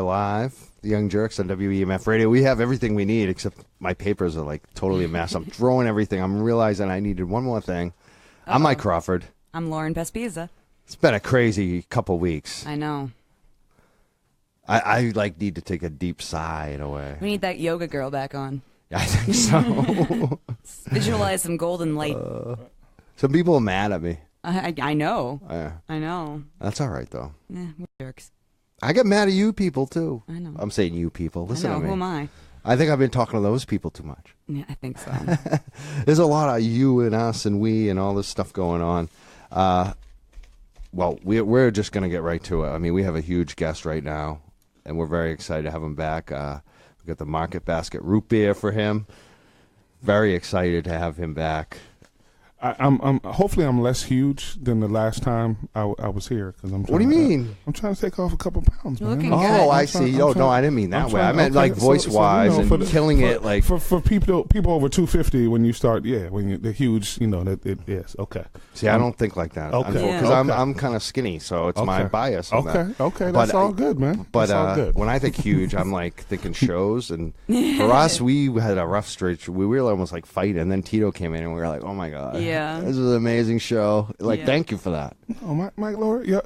live, the Young Jurks on WEMF Radio. We have everything we need, except my papers are like totally a mess. I'm throwing everything. I'm realizing I needed one more thing. I'm Mike Crawford. I'm Lauren Pespiza. It's been a crazy couple weeks. I know. I like need to take a deep sigh in a way. We need that yoga girl back on. I think so. Visualize some golden light. Some people are mad at me. I know. Yeah. I know. That's all right, though. Yeah, we're jerks. I get mad at you people, too. I know. I'm saying you people. Listen I know. to me. Who am I? I think I've been talking to those people too much. Yeah, I think so. There's a lot of you and us and we and all this stuff going on. Well, we're just going to get right to it. I mean, we have a huge guest right now, and we're very excited to have him back. We've got the Market Basket root beer for him. Very excited to have him back. I'm hopefully I'm less huge than the last time I was here because I'm. What do you mean? I'm trying to take off a couple pounds. You're man. looking Oh, good. I see. No, I didn't mean that way. I meant like voice wise and killing it. Like for people over 250 when you start, when the huge, yes, okay. See, I don't think like that. Okay, because I'm kind of skinny, so it's my bias. On that. Okay, that's all good, man. But that's all good. when I think huge, I'm like thinking shows, and for us, we had a rough stretch. We were almost like fighting, and then Tito came in, and we were like, oh my god, Yeah. this is an amazing show. Like, thank you for that. Oh, Mike Lord, yeah,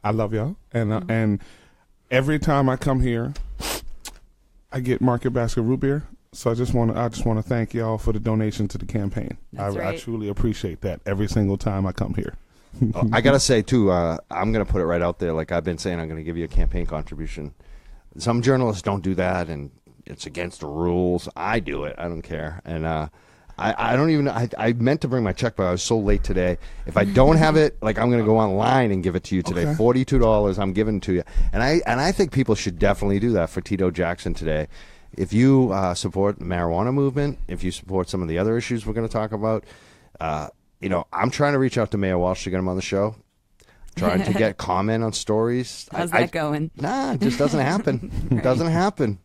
I love y'all, and every time I come here, I get Market Basket root beer. So I just want to thank y'all for the donation to the campaign. I truly appreciate that every single time I come here. I gotta say too, I'm gonna put it right out there. Like I've been saying, I'm gonna give you a campaign contribution. Some journalists don't do that, and it's against the rules. I do it. I don't care, and I don't even. I meant to bring my check, but I was so late today. If I don't have it, like I'm gonna go online and give it to you today. Okay. $42. I'm giving to you, and I think people should definitely do that for Tito Jackson today. If you support the marijuana movement, if you support some of the other issues we're going to talk about, I'm trying to reach out to Mayor Walsh to get him on the show. Trying to get comment on stories. How's that going? Nah, it just doesn't happen. It doesn't happen.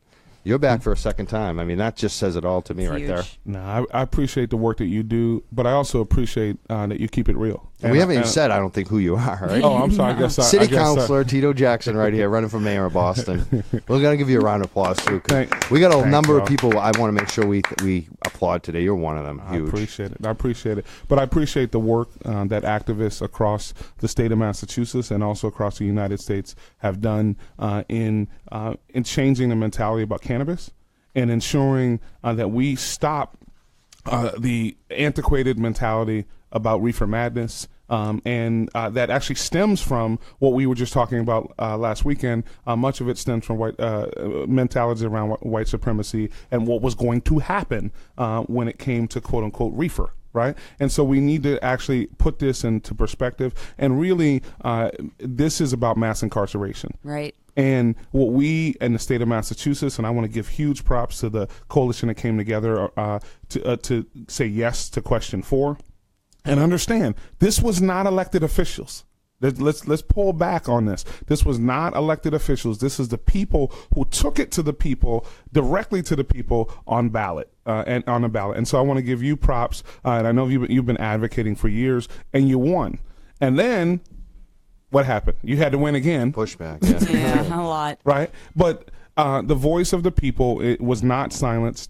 You're back for a second time. I mean, that just says it all to me right there. No, I appreciate the work that you do, but I also apprate that you keep it real. And we haven't even said, I don't think, who you are, right? Oh, I'm sorry. No. City Councilor Tito Jackson right here, running for mayor of Boston. We're going to give you a round of applause, too. We got a number of people I want to make sure we applaud today. You're one of them. Huge. I appreciate it. But I appreciate the work that activists across the state of Massachusetts and also across the United States have done in changing the mentality about cannabis and ensuring that we stop the antiquated mentality about reefer madness, and that actually stems from what we were just talking about last weekend. Much of it stems from white mentalities around white supremacy and what was going to happen when it came to quote-unquote reefer. Right? And so we need to actually put this into perspective. And really, this is about mass incarceration. Right. And what we in the state of Massachusetts, and I want to give huge props to the coalition that came together to say yes to question 4. And understand, this was not elected officials. Let's pull back on this. This was not elected officials. This is the people who took it to the people, directly to the people on ballot and on a ballot. And so I want to give you props. And I know you've been advocating for years, and you won. And then what happened? You had to win again. Pushback. Yeah, a lot. Right, but the voice of the people, it was not silenced.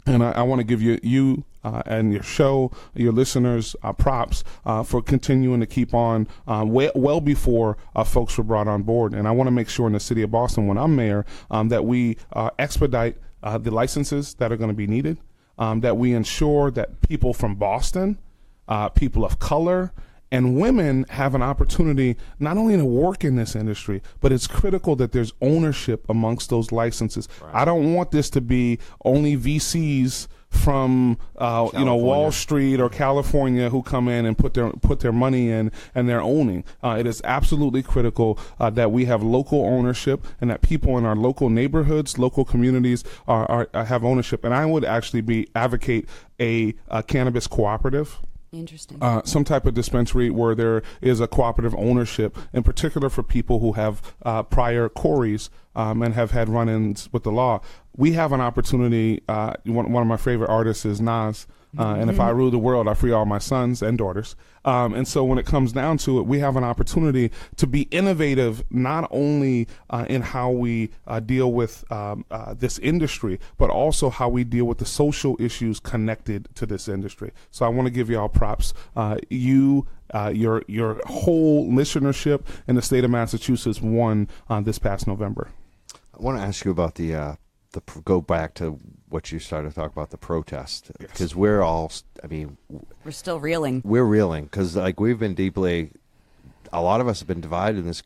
And I want to give you and your show, your listeners, props for continuing to keep on well before folks were brought on board. And I want to make sure in the city of Boston, when I'm mayor, that we expedite the licenses that are going to be needed, that we ensure that people from Boston, people of color, and women have an opportunity not only to work in this industry, but it's critical that there's ownership amongst those licenses. Right. I don't want this to be only VCs from Wall Street or California who come in and put their money in and they're owning. It is absolutely critical that we have local ownership and that people in our local neighborhoods, local communities have ownership. And I would actually advocate a cannabis cooperative. Interesting. Some type of dispensary where there is a cooperative ownership, in particular for people who have prior queries and have had run-ins with the law. We have an opportunity. One of my favorite artists is Nas. And if I rule the world, I free all my sons and daughters. And so when it comes down to it, we have an opportunity to be innovative, not only in how we deal with this industry, but also how we deal with the social issues connected to this industry. So I want to give you all props. Your whole listenership in the state of Massachusetts won this past November. I want to ask you about go back to what you started to talk about, the protest, because we're all, We're still reeling. we're reeling because we've been deeply, a lot of us have been divided in this,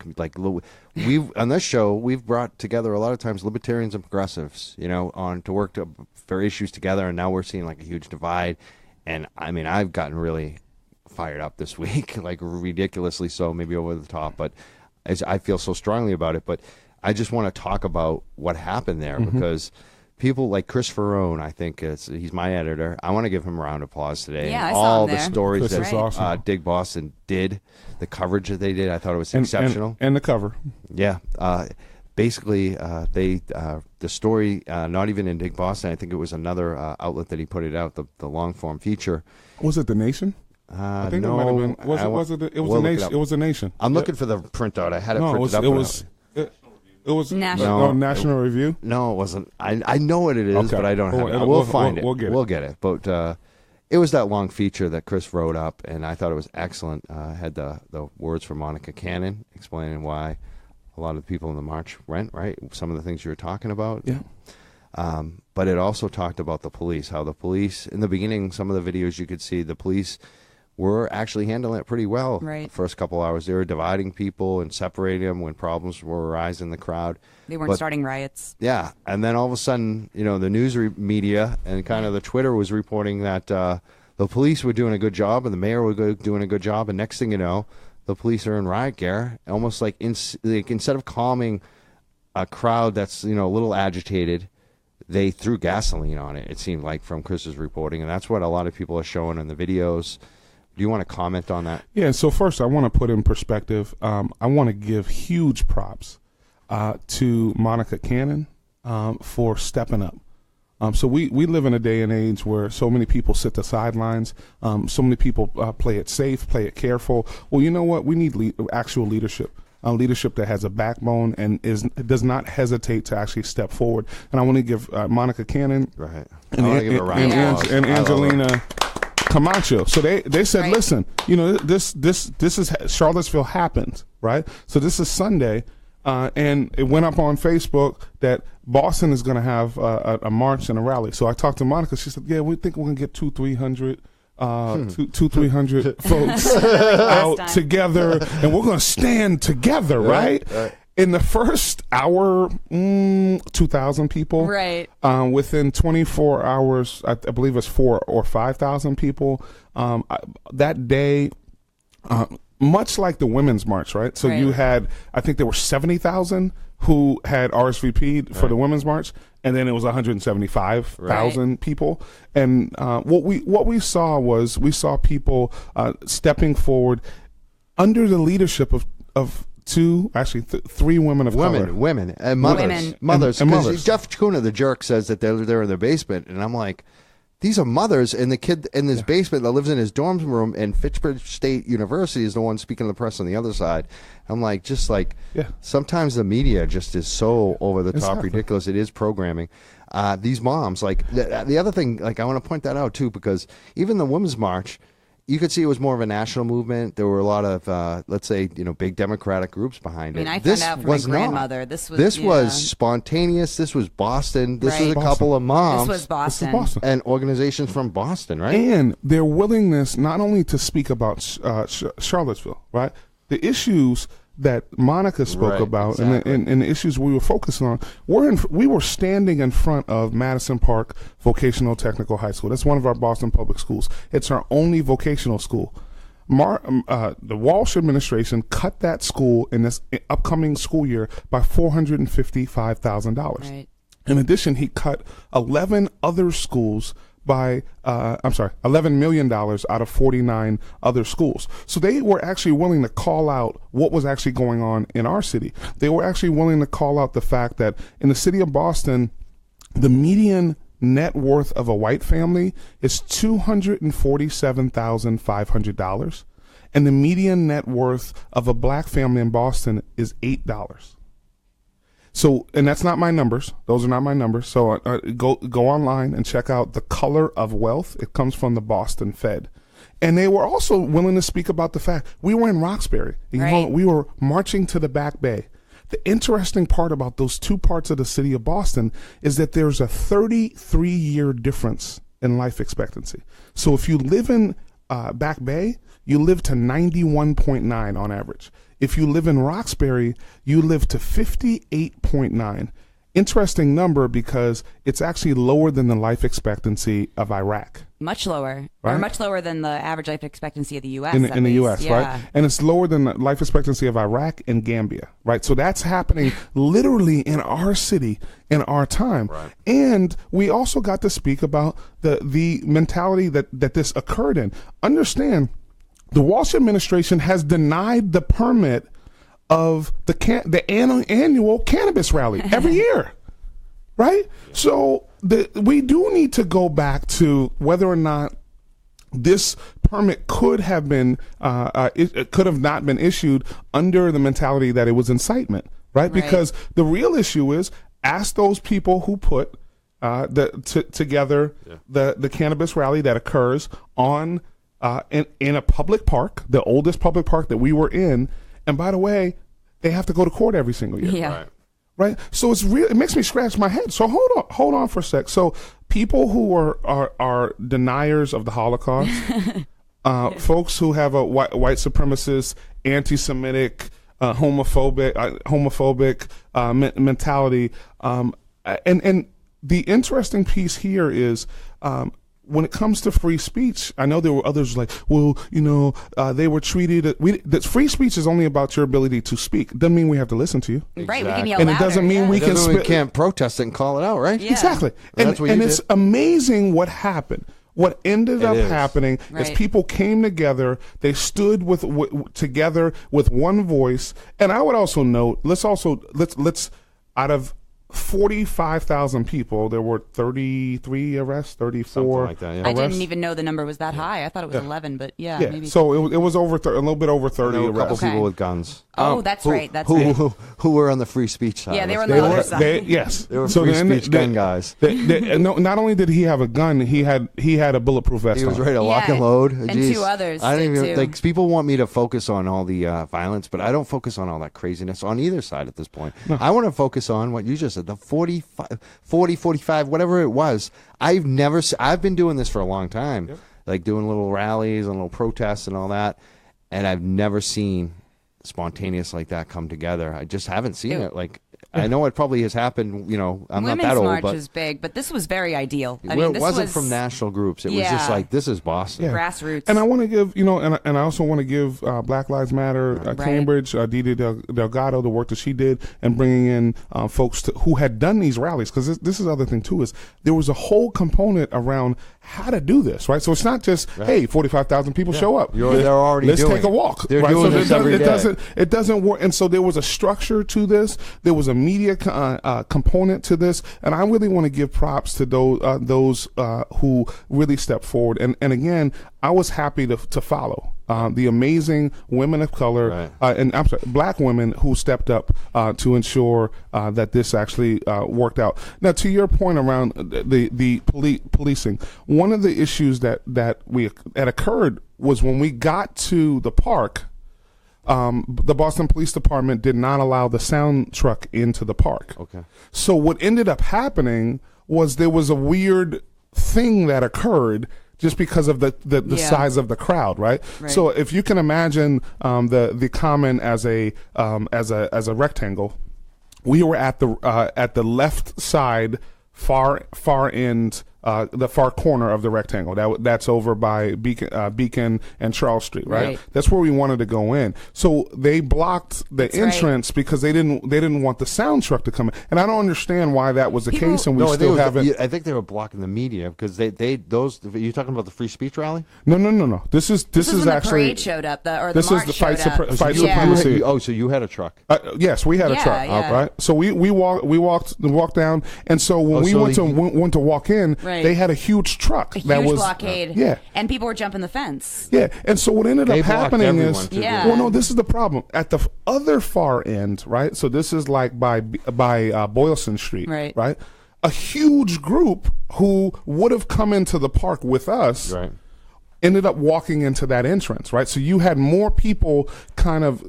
we've, on this show, we've brought together a lot of times libertarians and progressives, on to work for issues together, and now we're seeing a huge divide. And I've gotten really fired up this week, ridiculously so, maybe over the top, but I feel so strongly about it. But I just want to talk about what happened there, because people like Chris Ferrone, I think he's my editor. I want to give him a round of applause today. Yeah, and I saw all him the there. stories Chris is that awesome. Dig Boston did, the coverage that they did, I thought it was exceptional. And the cover. Yeah. Basically, the story, not even in Dig Boston, I think it was another outlet that he put it out, the long form feature. Was it The Nation? I think no, it might have been. It was The Nation. It was The Nation. I'm looking for the printout. I had it No, printed up. It was National. National Review. No, it wasn't. I know what it is, Okay. but I don't have it. We'll find it. We'll get it. But it was that long feature that Chris wrote up, and I thought it was excellent. Had the words from Monica Cannon explaining why a lot of the people in the march went, right? Some of the things you were talking about. Yeah. But it also talked about the police, how the police, in the beginning, some of the videos you could see, the police were actually handling it pretty well. Right. The first couple hours. They were dividing people and separating them when problems were arising in the crowd. They weren't starting riots. Yeah, and then all of a sudden, the news media and kind of the Twitter was reporting that the police were doing a good job and the mayor was doing a good job, and next thing you know, the police are in riot gear, almost instead of calming a crowd that's a little agitated, they threw gasoline on it. It seemed like, from Chris's reporting, and that's what a lot of people are showing in the videos. Do you want to comment on that? Yeah, so first I want to put in perspective, I want to give huge props to Monica Cannon for stepping up. So we live in a day and age where so many people sit the sidelines, so many people play it safe, play it careful. Well, you know what? We need actual leadership. Leadership that has a backbone and does not hesitate to actually step forward. And I want to give Monica Cannon Right. and Angelina Camacho. So they said, Right. listen, this is Charlottesville happened, right? So this is Sunday, and it went up on Facebook that Boston is going to have a march and a rally. So I talked to Monica. She said, yeah, we think we're going to get 200-300 folks out together, and we're going to stand together, right? In the first hour, 2,000 people. Right. Within 24 hours, I believe it's 4,000 or 5,000 people. That day, much like the Women's March, right? So you had, I think there were 70,000 who had RSVP'd for the Women's March, and then it was 175,000 people. And what we saw was people stepping forward under the leadership of three women of color. Women and mothers. Mothers. And 'Cause mothers. Jeff Kuna, the jerk, says that they're in their basement, and I'm like, these are mothers, and the kid in this basement that lives in his dorm room, and Fitchburg State University is the one speaking to the press on the other side. I'm like, sometimes the media just is so over the top, ridiculous. It is programming. These moms, the other thing, I want to point that out too, because even the Women's March, you could see it was more of a national movement. There were a lot of, let's say, big Democratic groups behind it. I found out from my grandmother. This was spontaneous. This was Boston. This was a couple of moms. This was Boston. And organizations from Boston, right? And their willingness not only to speak about Charlottesville, right? The issues that Monica spoke about, exactly. and the issues we were focusing on, we were standing in front of Madison Park Vocational Technical High School. That's one of our Boston public schools. It's our only vocational school. The Walsh administration cut that school in this upcoming school year by $455,000. Right. In addition, he cut 11 other schools by $11 million out of 49 other schools. So they were actually willing to call out what was actually going on in our city. They were actually willing to call out the fact that in the city of Boston, the median net worth of a white family is $247,500, and the median net worth of a black family in Boston is $8. So, and that's not my numbers. Those are not my numbers. So go online and check out The Color of Wealth. It comes from the Boston Fed. And they were also willing to speak about the fact we were in Roxbury. Right. We were marching to the Back Bay. The interesting part about those two parts of the city of Boston is that there's a 33-year difference in life expectancy. So if you live in Back Bay, you live to 91.9 on average. If you live in Roxbury, you live to 58.9. Interesting number because it's actually lower than the life expectancy of Iraq. Much lower, right? Or much lower than the average life expectancy of the U.S. In the U.S., yeah. right? And it's lower than the life expectancy of Iraq and Gambia, right? So that's happening literally in our city, in our time. Right. And we also got to speak about the mentality that this occurred in. Understand, the Walsh administration has denied the permit of the annual cannabis rally every year, right? So we do need to go back to whether or not this permit could have been it could have not been issued under the mentality that it was incitement, right? Because the real issue is, ask those people who put together the cannabis rally that occurs on in a public park, the oldest public park that we were in. And by the way, they have to go to court every single year. Yeah. Right. So it makes me scratch my head. So hold on for a sec. So people who are deniers of the Holocaust, folks who have a white supremacist, anti-Semitic, homophobic mentality, and the interesting piece here is, when it comes to free speech, I know there were others like, well, they were treated. That free speech is only about your ability to speak. Doesn't mean we have to listen to you. Right, we can yell and louder, it doesn't mean we can't protest it and call it out, right? Yeah. Exactly. And it's amazing what happened. What ended up happening is people came together. They stood together with one voice. And I would also note, let's out of 45,000 people, there were 33 arrests, 34 something like that, yeah. I didn't even know the number was that high. I thought it was 11, but maybe. So it was over a little bit over 30 a arrests. couple people with guns. Oh, that's right. Who were on the free speech side? Yeah, they were on the other side. Yes, they were free speech gun guys. No, not only did he have a gun, he had a bulletproof vest. He was on. ready to lock and load. And Jeez. two others. I don't did even too. people want me to focus on all the violence, but I don't focus on all that craziness on either side at this point. No. I want to focus on what you just said, the 40, 45, whatever it was. I've been doing this for a long time, like doing little rallies and little protests and all that, and I've never seen spontaneous like that come together. I just haven't seen it. Like, I know it probably has happened, I'm Women's not that old, March but is big, but this was very ideal. I well, mean, it wasn't from national groups. It was just like, this is Boston. Grassroots. And I want to give, and I also want to give Black Lives Matter, Cambridge, Didi Delgado, the work that she did, and bringing in folks who had done these rallies. Because this is the other thing, too, is there was a whole component around how to do this, right? So it's not just, hey, 45,000 people show up. They're already Let's doing take a walk. They're right? doing So this every day. It doesn't work. And so there was a structure to this. There was a media component to this. And I really want to give props to those who really stepped forward. And again, I was happy to follow the amazing women of color and I'm sorry, black women who stepped up to ensure that this actually worked out. Now, to your point around the policing, one of the issues that occurred was when we got to the park. The Boston Police Department did not allow the sound truck into the park. Okay. So what ended up happening was there was a weird thing that occurred just because of the size of the crowd, right? So if you can imagine the common as a rectangle, we were at the left side, far end the far corner of the rectangle. That's over by Beacon and Charles Street, right? That's where we wanted to go in. So they blocked the entrance because they didn't want the sound truck to come in. And I don't understand why that was the case, and we still haven't. I think they were blocking the media because those. You're talking about the free speech rally? No. This is when actually the parade showed up. This is the fight supremacy. So you had a truck? Yes, we had a truck. Right. So we walked down, and so when we went to walk in, they had a huge truck that was blockade. Yeah, and people were jumping the fence. Yeah, and so what ended up happening is, well, no, this is the problem at the other far end, right? So this is like by Boylston Street, right? A huge group who would have come into the park with us, ended up walking into that entrance, right? So you had more people kind of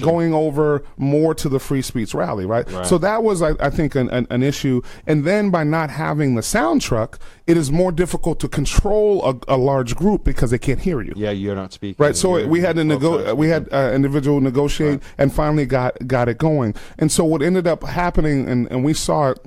going over more to the free speech rally, right? So that was, I think, an issue. And then by not having the sound truck, it is more difficult to control a large group because they can't hear you. Yeah, you're not speaking. Right. So we had to individual negotiate and finally got it going. And so what ended up happening, and we saw it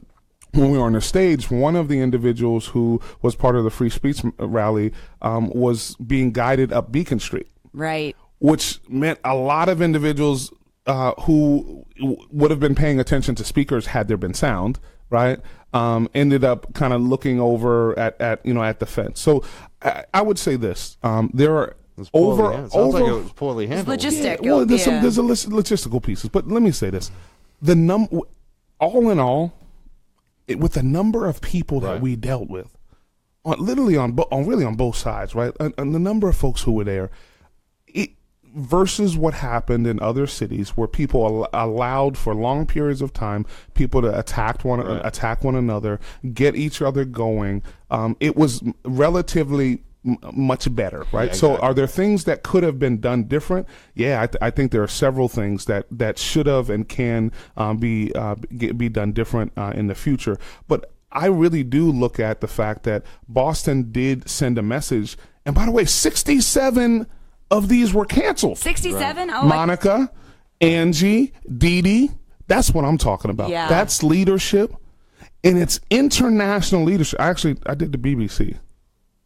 when we were on the stage, one of the individuals who was part of the free speech rally was being guided up Beacon Street. Right. Which meant a lot of individuals who would have been paying attention to speakers had there been sound, right, ended up kind of looking over at the fence. So I would say this. There are like it was poorly handled. It's logistical. Yeah, well, there's a logistical pieces. But let me say this. All in all, with the number of people that we dealt with, on both sides, right? And the number of folks who were there, versus what happened in other cities where people allowed for long periods of time people to attack one another, get each other going. It was relatively much better, right? Yeah, exactly. So are there things that could have been done different? Yeah, I think there are several things that should have and can be done different in the future. But I really do look at the fact that Boston did send a message. And by the way, 67 of these were canceled. 67? Oh, Monica, Angie, Dee Dee, that's what I'm talking about. Yeah. That's leadership, and it's international leadership. I did the BBC.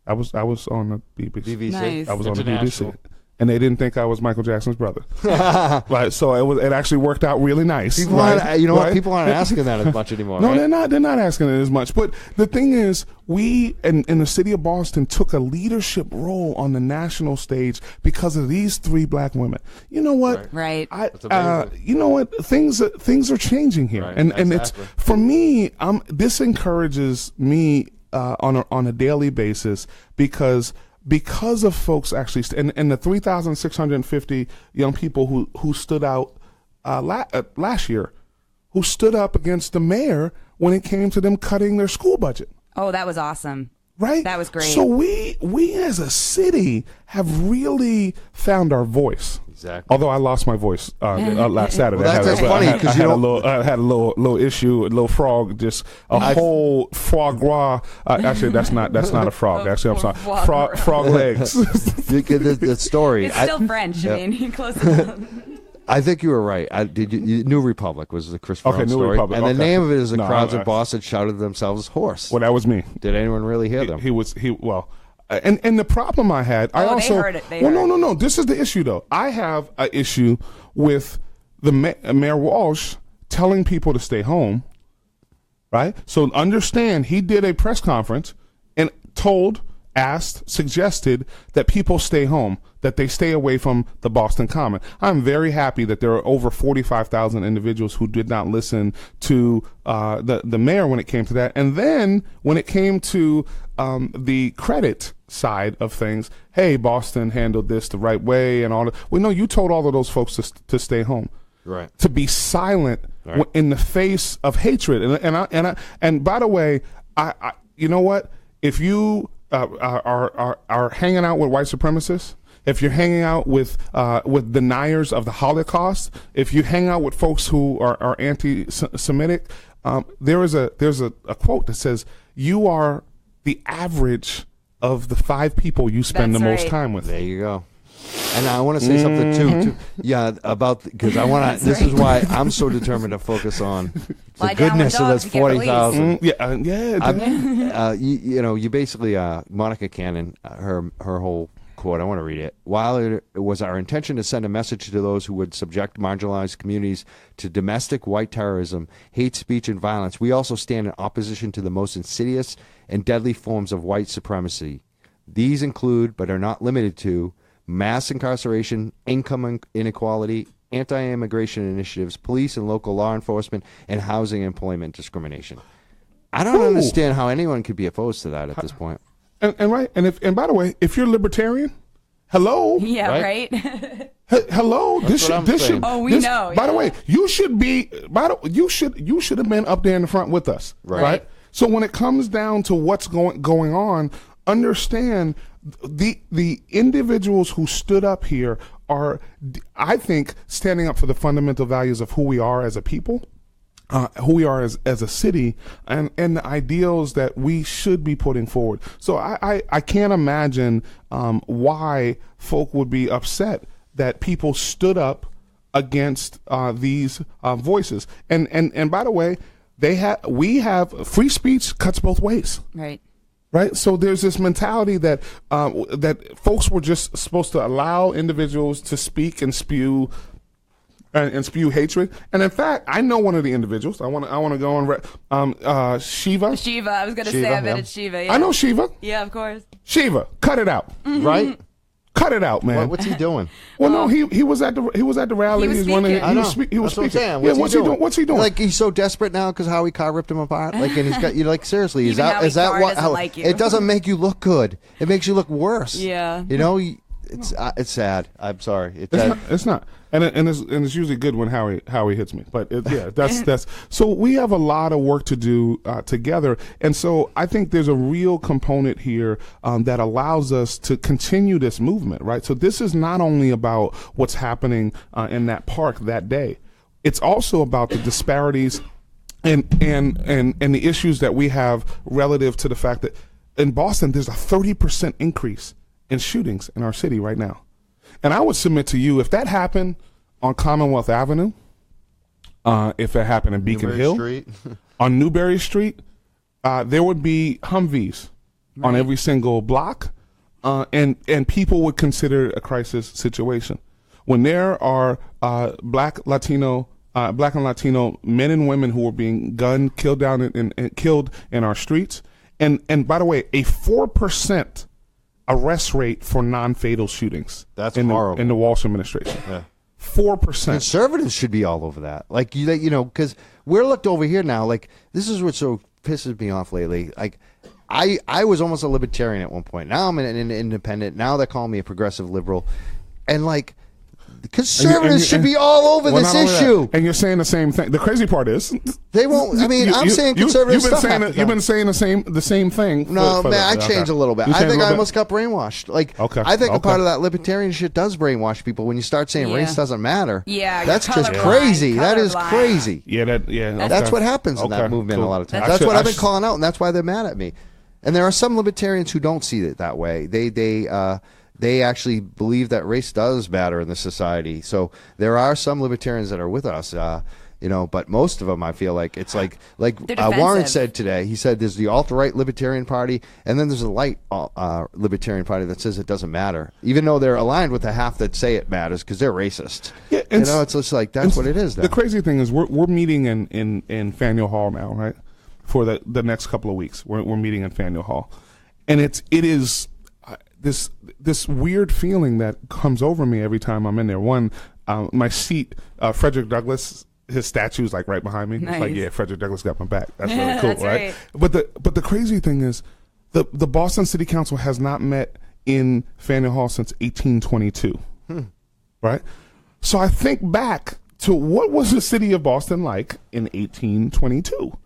I was on the BBC. Nice. I was on the BBC, and they didn't think I was Michael Jackson's brother. Right, so it actually worked out really nice. People what? People aren't asking that as much anymore. No, right? they're not asking it as much. But the thing is, we in the city of Boston took a leadership role on the national stage because of these 3 black women. You know what? Right. You know what? Things are changing here, and it's for me. This encourages me on a daily basis because of folks actually and the 3,650 young people who stood out last year, who stood up against the mayor when it came to them cutting their school budget. Oh, that was awesome. Right? That was great. So we as a city have really found our voice. Exactly. Although I lost my voice last Saturday. Well, that's funny because I had a little issue, a little frog, just whole foie gras. Actually, that's not a frog. Actually, I'm sorry, frog legs. The story. It's still French. I mean, close enough. I think you were right. New Republic was the Chris Brown New story. Republic. And the name of it is the crowds in Boston shouted themselves hoarse. Well, that was me. Did anyone really hear them? And the problem I had, they heard it. No. This is the issue, though. I have an issue with the Mayor Walsh telling people to stay home, right? So understand, he did a press conference and suggested that people stay home, that they stay away from the Boston Common. I'm very happy that there are over 45,000 individuals who did not listen to the mayor when it came to that. And then when it came to the credit side of things, hey, Boston handled this the right way and all that. Well, no, you told all of those folks to stay home. Right. To be silent in the face of hatred. And by the way, I you know what? If you are hanging out with white supremacists, if you're hanging out with deniers of the Holocaust, if you hang out with folks who are anti-Semitic, there's a quote that says, "You are the average of the 5 people you spend the most time with." There you go. And I want to say something too. Yeah, about because I want to. This is why I'm so determined to focus on the goodness of those 40,000. You basically Monica Cannon, her whole quote. I want to read it. While it was our intention to send a message to those who would subject marginalized communities to domestic white terrorism, hate speech, and violence, we also stand in opposition to the most insidious and deadly forms of white supremacy. These include, but are not limited to, mass incarceration, income inequality, anti-immigration initiatives, police and local law enforcement, and housing and employment discrimination. I don't understand how anyone could be opposed to that at this point. And by the way, if you're libertarian, hello. Yeah, right. Hello. This should. Oh, we know. By the way, you should be. You should have been up there in the front with us, right? So when it comes down to what's going on, understand the individuals who stood up here are, I think, standing up for the fundamental values of who we are as a people, who we are as a city, and the ideals that we should be putting forward. So I can't imagine why folk would be upset that people stood up against these voices. And by the way, we have free speech cuts both ways. Right. So there's this mentality that that folks were just supposed to allow individuals to speak and spew hatred. And in fact, I know one of the individuals. I want to go on. Shiva. Shiva. I was going to say, I bet it's Shiva. Yeah. I know Shiva. Yeah, of course. Shiva, cut it out. Right. Cut it out, man. What's he doing? Well, no, he was at the rally. He was speaking. He was speaking. What's he doing? What's he doing? Like he's so desperate now because Howie Carr ripped him apart. Like, and he's got you. Like, seriously, is that what? How, like you. It doesn't make you look good. It makes you look worse. Yeah. You know, it's sad. I'm sorry. It's not. And it's usually good when Howie hits me. But that's so we have a lot of work to do together. And so I think there's a real component here that allows us to continue this movement, right? So this is not only about what's happening in that park that day. It's also about the disparities and the issues that we have relative to the fact that in Boston there's a 30% increase in shootings in our city right now. And I would submit to you, if that happened on Commonwealth Avenue, if it happened in Beacon Hill, on Newberry Street, there would be Humvees on every single block, and people would consider it a crisis situation. When there are black and Latino men and women who are being gunned, killed down, and killed in our streets, and by the way, a 4% arrest rate for non-fatal shootings. That's horrible. In the Walsh administration. Yeah. 4%. Conservatives should be all over that. Like, you know, because we're looked over here now. Like, this is what so pisses me off lately. Like, I was almost a libertarian at one point. Now I'm an independent. Now they're calling me a progressive liberal. And, like, conservatives should be all over this issue. And you're saying the same thing. The crazy part is they won't. I mean, I'm saying conservative stuff. You've been saying the same thing. No, man, I changed a little bit. I think I almost got brainwashed. Like, I think a part of that libertarian shit does brainwash people when you start saying race doesn't matter. Yeah, that's just crazy. That is crazy. Yeah, that's what happens in that movement a lot of times. That's what I've been calling out, and that's why they're mad at me. And there are some libertarians who don't see it that way. They actually believe that race does matter in the society. So there are some libertarians that are with us, you know, but most of them, I feel like it's like Warren said today. He said there's the alt-right libertarian party, and then there's a light libertarian party that says it doesn't matter, even though they're aligned with the half that say it matters because they're racist. Yeah, you know, it's just like that's what it is now. The crazy thing is we're meeting in Faneuil Hall now, right? For the next couple of weeks, we're meeting in Faneuil Hall, and it is. This weird feeling that comes over me every time I'm in there. One, my seat, Frederick Douglass, his statue is like right behind me. Nice. It's like, yeah, Frederick Douglass got my back. That's really cool, right? But the crazy thing is, the Boston City Council has not met in Faneuil Hall since 1822, right? So I think back to what was the city of Boston like in 1822.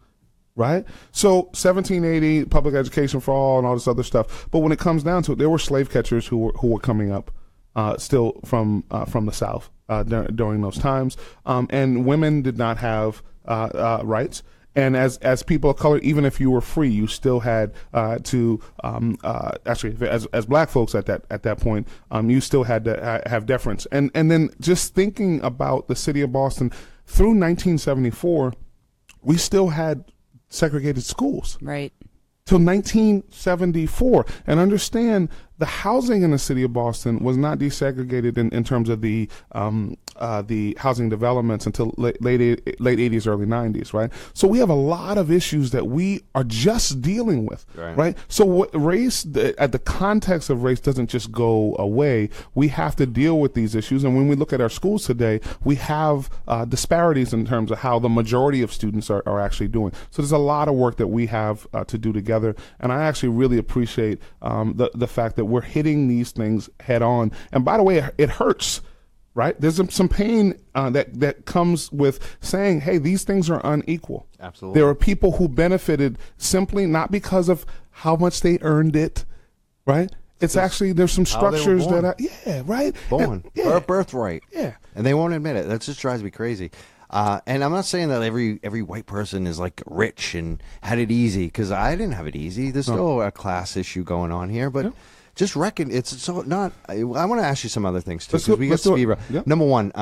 Right? So 1780, public education for all and all this other stuff. But when it comes down to it, there were slave catchers who were coming up still from the South during those times. And women did not have rights. And as people of color, even if you were free, you still had to actually, as black folks at that point, you still had to have deference. And then just thinking about the city of Boston through 1974, we still had segregated schools. Right. Till 1974. And understand, the housing in the city of Boston was not desegregated in terms of the housing developments until late 80s, early 90s, right? So we have a lot of issues that we are just dealing with, right? So what the context of race doesn't just go away. We have to deal with these issues. And when we look at our schools today, we have disparities in terms of how the majority of students are actually doing. So there's a lot of work that we have to do together. And I actually really appreciate the fact that we're hitting these things head on. And by the way, it hurts, right? There's some pain that comes with saying, hey, these things are unequal. Absolutely. There are people who benefited simply not because of how much they earned it, right? It's actually, there's some structures that are, right? Born. Birthright. Yeah. And they won't admit it. That just drives me crazy. And I'm not saying that every white person is like rich and had it easy, because I didn't have it easy. There's still a class issue going on here, but just reckon it's so not. I want to ask you some other things too, because we got speed. Number one,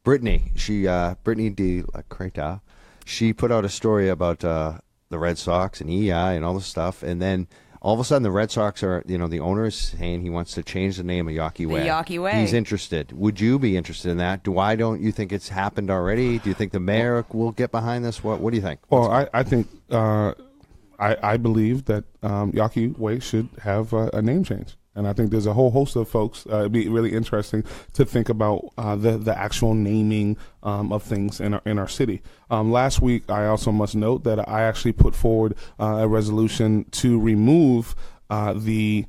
Brittany de la Creta, she put out a story about the Red Sox and EI and all this stuff, and then all of a sudden the Red Sox are, the owner is saying he wants to change the name of Yawkey Way. Yawkey Way. He's interested. Would you be interested in that? Why don't you think it's happened already? Do you think the mayor will get behind this? What do you think? Well, I think I believe that Yawkey Way should have a name change. And I think there's a whole host of folks. It'd be really interesting to think about the actual naming of things in our city. Last week, I also must note that I actually put forward a resolution to remove the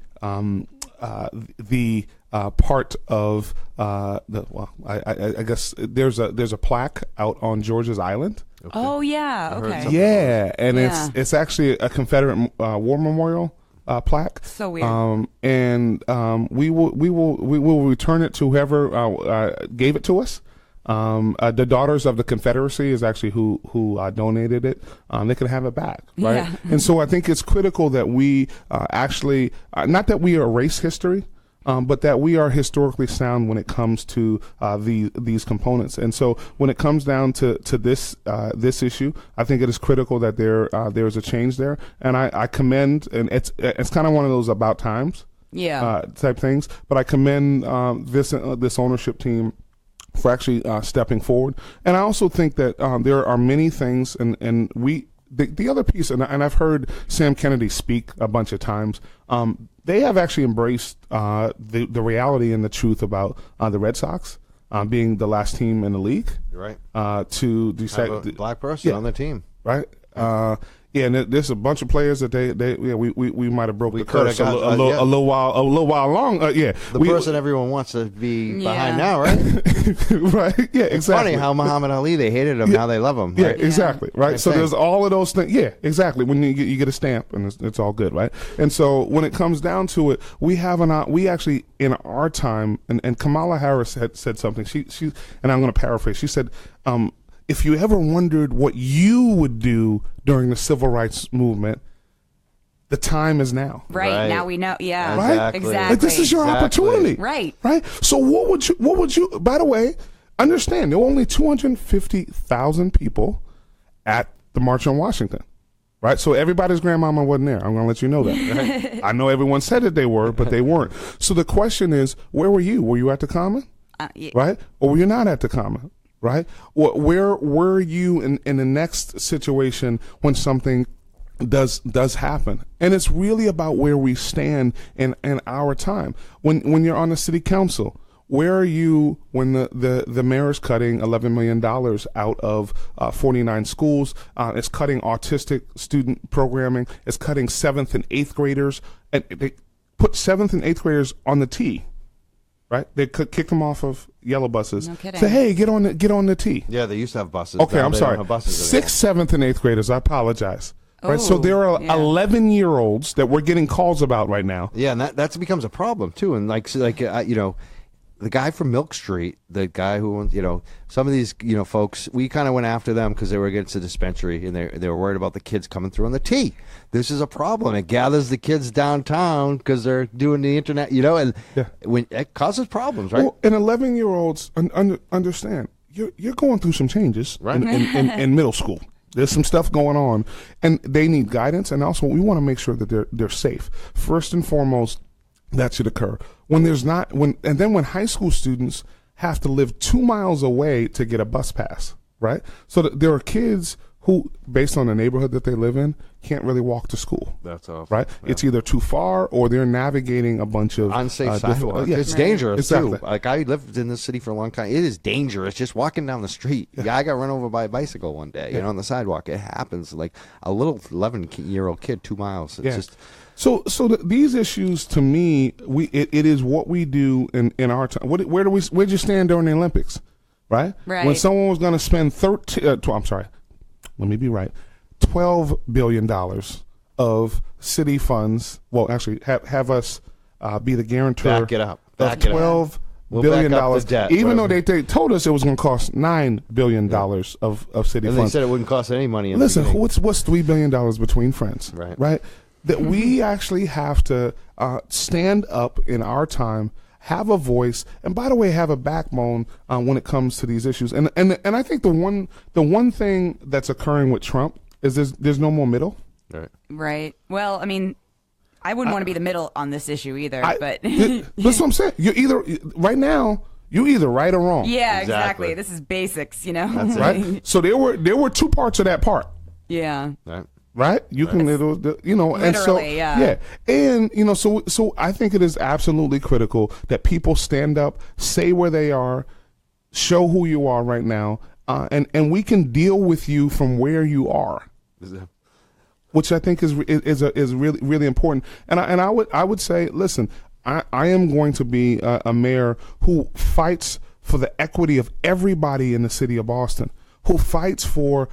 part of I guess there's a plaque out on George's Island. Okay. Oh yeah, okay. Yeah, and it's actually a Confederate war memorial. Plaque. So weird. We will return it to whoever gave it to us. The Daughters of the Confederacy is actually who donated it. They can have it back, right? Yeah. And so I think it's critical that we actually, not that we erase history, but that we are historically sound when it comes to these components. And so when it comes down to this issue, I think it is critical that there's a change there. And I commend, and it's kind of one of those about times type things, but I commend this ownership team for actually stepping forward. And I also think that there are many things, and the other piece, and I've heard Sam Kennedy speak a bunch of times, they have actually embraced the reality and the truth about the Red Sox being the last team in the league. Right. To decide a black person on the team. Right. And there's a bunch of players that we might have broke the curse a little while long. The person everyone wants to be behind now, right? Right. Yeah. It's exactly. funny how Muhammad Ali, they hated him, now they love him. Yeah. Right? Exactly. Right. So there's all of those things. Yeah. Exactly. When you get a stamp and it's all good, right? And so when it comes down to it, we actually in our time, and Kamala Harris had said something. She and I'm going to paraphrase. She said, if you ever wondered what you would do during the civil rights movement, the time is now. Right. Now we know. Yeah. Right. Exactly. Like, this is your opportunity. Right. Right. So what would you? By the way, understand there were only 250,000 people at the March on Washington. Right. So everybody's grandmama wasn't there. I'm going to let you know that. Right? I know everyone said that they were, but they weren't. So the question is, where were you? Were you at the Common? Right. Or were you not at the Common? Right? Where were you in the next situation when something does happen? And it's really about where we stand in our time. When you're on the city council, where are you when the mayor is cutting $11 million out of 49 schools? It's cutting autistic student programming. It's cutting 7th and 8th graders. And they put 7th and 8th graders on the T. Right, they could kick them off of yellow buses. No kidding. Say, hey, get on the T. Yeah, they used to have buses. Okay, now I'm they sorry. don't have buses 6th, 7th, and 8th graders. I apologize. Right, so there are 11-year-olds that we're getting calls about right now. Yeah, and that becomes a problem too. And the the guy from Milk Street, the guy who, some of these, folks, we kind of went after them because they were against the dispensary and they were worried about the kids coming through on the T. This is a problem. It gathers the kids downtown because they're doing the internet, and when it causes problems, right? Well, and 11-year-olds understand you're going through some changes in middle school. There's some stuff going on, and they need guidance, and also we want to make sure that they're safe. First and foremost, that should occur. When high school students have to live 2 miles away to get a bus pass, right? So there are kids who, based on the neighborhood that they live in, can't really walk to school. That's awful. Right? Yeah. It's either too far or they're navigating a bunch of unsafe sidewalks. Yeah. It's dangerous too. Exactly. Like, I lived in this city for a long time. It is dangerous just walking down the street. Yeah, I got run over by a bicycle one day, on the sidewalk. It happens. Like a little 11-year-old kid, 2 miles. It's just. So these issues, to me, it is what we do in our time. Where'd you stand during the Olympics, right? Right. When someone was going to spend $12 billion of city funds. Well, actually, have us be the guarantor. Back it up. Of $12 billion. Even though they told us it was going to cost $9 billion of city and funds. They said it wouldn't cost any money. Listen, what's $3 billion between friends? Right. That we actually have to stand up in our time, have a voice, and by the way, have a backbone when it comes to these issues. And I think the one thing that's occurring with Trump is there's no more middle. Right. Well, I mean, I wouldn't want to be the middle on this issue either. But that's what I'm saying. You're either right or wrong. Yeah, exactly. This is basics, That's right. So there were two parts of that part. Yeah. Right? You can, and so, and, so I think it is absolutely critical that people stand up, say where they are, show who you are right now, and we can deal with you from where you are, which I think is really, really important. And I would say, listen, I am going to be a mayor who fights for the equity of everybody in the city of Boston, who fights for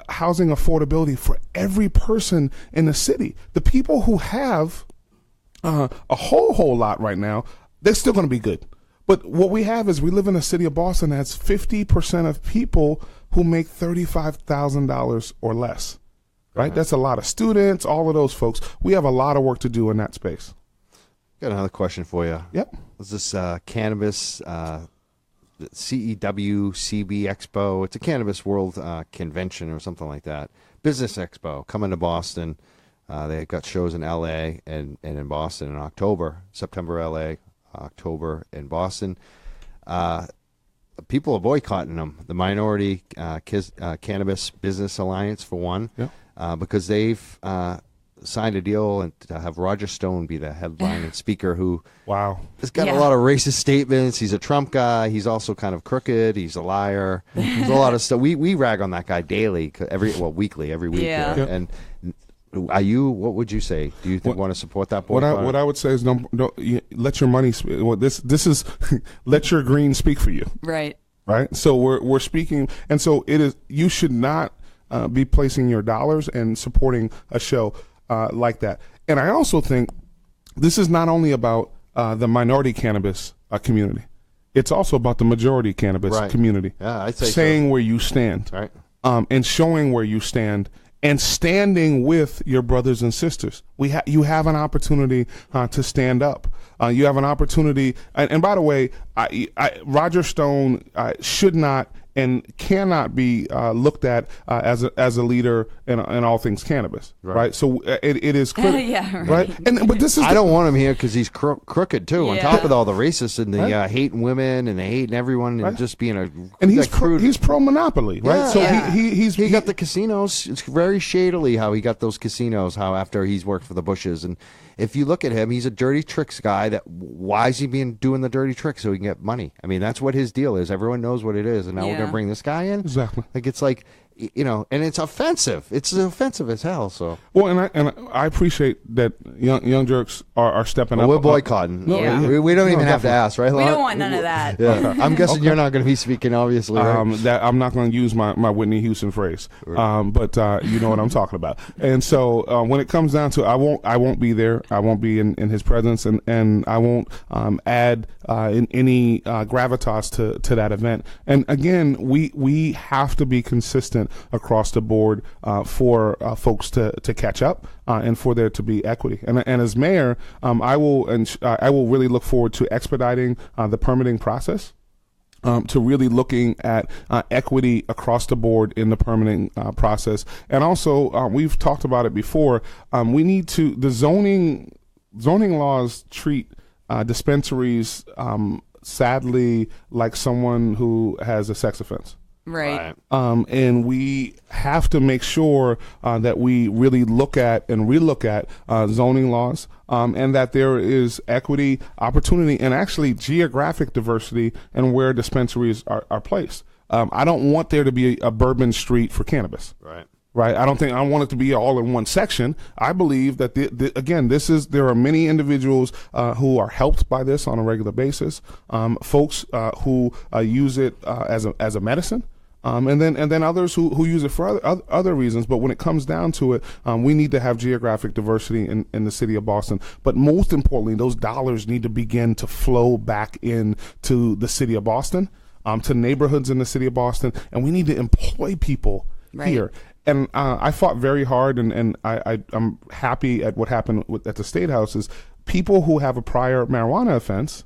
housing affordability for every person in the city. The people who have a whole lot right now, they're still going to be good. But what we have is we live in a city of Boston that has 50% of people who make $35,000 or less. Right? That's a lot of students, all of those folks. We have a lot of work to do in that space. Got another question for you. Yep. Is this cannabis CEW CB Expo? It's a Cannabis World Convention or something like that. Business Expo coming to Boston. They've got shows in LA and in Boston in October. September LA, October in Boston. People are boycotting them. The Minority Cannabis Business Alliance, for one, because they've signed a deal and to have Roger Stone be the headline and speaker, who has got a lot of racist statements. He's a Trump guy. He's also kind of crooked. He's a liar. There's a lot of stuff. We rag on that guy daily, weekly, every week. And what would you say? Do you want to support that boycott? What I would say is let your money speak. This is let your green speak for you. Right. So we're speaking, and so it is. You should not be placing your dollars and supporting a show like that. And I also think this is not only about the minority cannabis community. It's also about the majority cannabis community. Yeah, I'd say saying where you stand, and showing where you stand, and standing with your brothers and sisters. You have an opportunity to stand up. You have an opportunity. And by the way, Roger Stone should not and cannot be looked at as a leader in all things cannabis, right? So it is critical, right? But this is I don't want him here because he's crooked too. On top of all the racists and the hating women and the hating everyone and just being he's pro monopoly, right? So he got the casinos. It's very shadily how he got those casinos. How after he's worked for the Bushes, and if you look at him, he's a dirty tricks guy. Why is he doing the dirty tricks? So he can get money. I mean, that's what his deal is. Everyone knows what it is, and now we're going to bring this guy in. Exactly. Like, it's like you know, and it's offensive. It's offensive as hell. So Well, and I appreciate that young Jurks are stepping up. we're boycotting. No, Yeah. We don't even have to ask, right? We Lon? don't want none of that. Yeah. I'm guessing you're not going to be speaking, obviously. Right? That I'm not going to use my Whitney Houston phrase, but you know what I'm talking about. And so when it comes down to, I won't be there. I won't be in his presence, and I won't add in any gravitas to that event. And again, we have to be consistent across the board for folks to catch up and for there to be equity. And as mayor, I will really look forward to expediting the permitting process. To really looking at equity across the board in the permitting process. And also, we've talked about it before, we need to, the zoning laws treat dispensaries sadly like someone who has a sex offense. Right. And we have to make sure that we really look at and relook at zoning laws, and that there is equity, opportunity, and actually geographic diversity in where dispensaries are placed. I don't want there to be a Bourbon Street for cannabis. Right. I don't want it to be all in one section. I believe that again, there are many individuals who are helped by this on a regular basis. Folks who use it as a medicine. And then others who use it for other reasons. But when it comes down to it, we need to have geographic diversity in the city of Boston. But most importantly, those dollars need to begin to flow back into the city of Boston, to neighborhoods in the city of Boston, and we need to employ people here. And I fought very hard, and I'm happy at what happened at the State House. Is people who have a prior marijuana offense,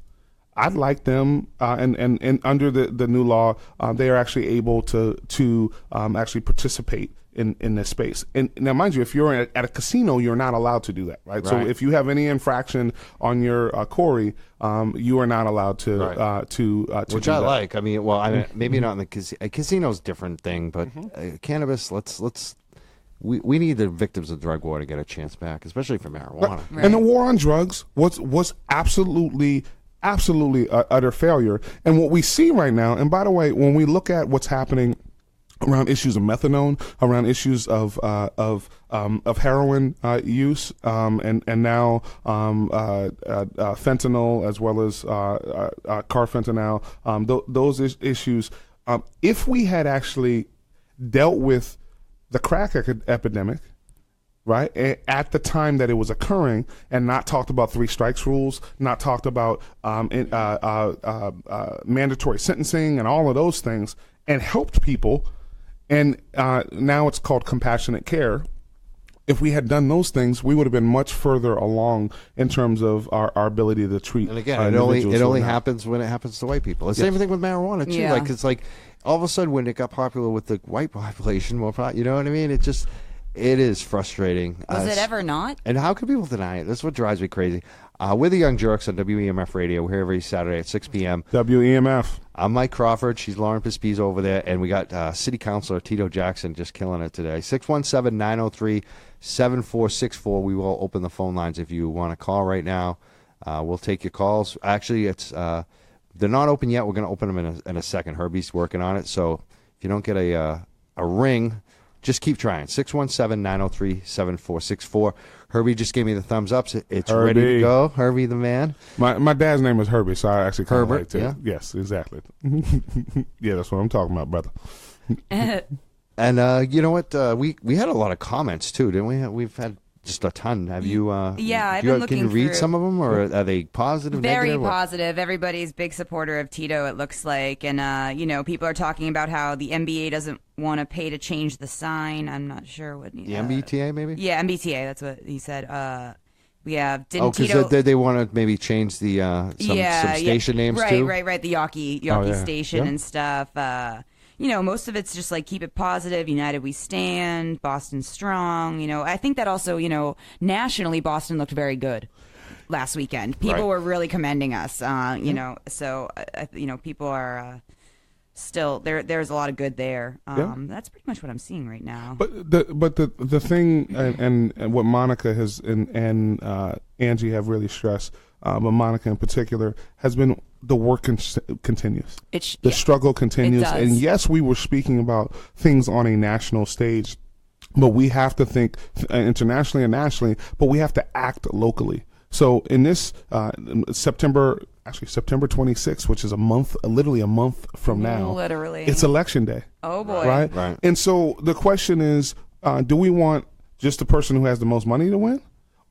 I'd like them, and under the new law, they are actually able to actually participate in this space. And now, mind you, if you're at a casino, you're not allowed to do that, right? So if you have any infraction on your Corey, you are not allowed to Which do I that. like. I mean, well, maybe not in the casino. Casino's a different thing, but cannabis. We need the victims of drug war to get a chance back, especially for marijuana. Right. And the war on drugs was absolutely utter failure. And what we see right now, and by the way, when we look at what's happening around issues of methadone, around issues of heroin use, and now fentanyl, as well as carfentanil, those issues. If we had actually dealt with the crack epidemic, right, at the time that it was occurring, and not talked about 3 strikes rules, not talked about mandatory sentencing and all of those things, and helped people, and now it's called compassionate care. If we had done those things, we would have been much further along in terms of our ability to treat. And again, it only happens when it happens to white people. It's the same thing with marijuana too. Yeah. Like, it's like all of a sudden when it got popular with the white population, you know what I mean? It is frustrating. Was it ever not? And how can people deny it? That's what drives me crazy. We're the Young Jurks on WEMF Radio. We're here every Saturday at 6 p.m. WEMF. I'm Mike Crawford. She's Lauren Pispiz over there. And we got City Councilor Tito Jackson just killing it today. 617-903-7464. We will open the phone lines if you want to call right now. We'll take your calls. Actually, they're not open yet. We're going to open them in a second. Herbie's working on it. So if you don't get a ring, just keep trying. 617-903-7464. Herbie just gave me the thumbs up. It's Herbie. ready to go. Herbie the man. My dad's name is Herbie, so I actually kind of Herbert, like to. yeah. Yes, exactly. Yeah, that's what I'm talking about, brother. And you know what? We had a lot of comments too, didn't we? We've had just a ton. Have you? Yeah, I've been looking Can you read through. some of them, or are they positive? Very negative, or- positive. Everybody's big supporter of Tito, it looks like. And, people are talking about how the NBA doesn't want to pay to change the sign. I'm not sure what. The MBTA, maybe? Yeah, MBTA. That's what he said. We have. Oh, Tito... because they want to maybe change the some station names too? Right. The Yawkey station and stuff. Most of it's just like keep it positive. United we stand. Boston strong. I think that also, nationally, Boston looked very good last weekend. People were really commending us. So people are still there's a lot of good there. That's pretty much what I'm seeing right now. But the thing and what Monica has and Angie have really stressed, but Monica in particular, has been the work continues. The struggle continues. And yes, we were speaking about things on a national stage, but we have to think internationally and nationally, but we have to act locally. So in this September 26th, which is literally a month from now, it's election day. Oh boy. Right. And so the question is, do we want just the person who has the most money to win,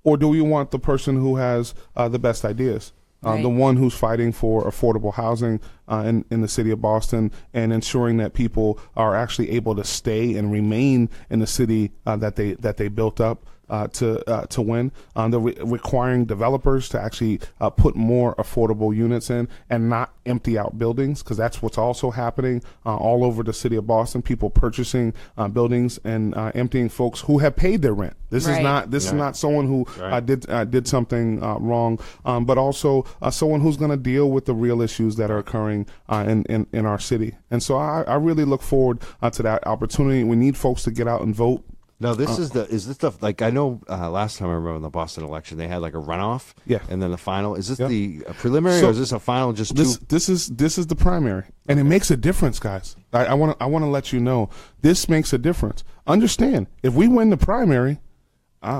or do we want the person who has the best ideas? The one who's fighting for affordable housing in the city of Boston and ensuring that people are actually able to stay and remain in the city that they built up to win. They're requiring developers to actually put more affordable units in and not empty out buildings, because that's what's also happening all over the city of Boston. People purchasing buildings and emptying folks who have paid their rent. This is not someone who did something wrong, but also someone who's going to deal with the real issues that are occurring in our city. And so I really look forward to that opportunity. We need folks to get out and vote. No, is this the, like, I know last time I remember in the Boston election, they had like a runoff. Yeah. And then the final. Is this the preliminary, or is this a final just This is the primary. And it makes a difference, guys. I want to let you know, this makes a difference. Understand, if we win the primary,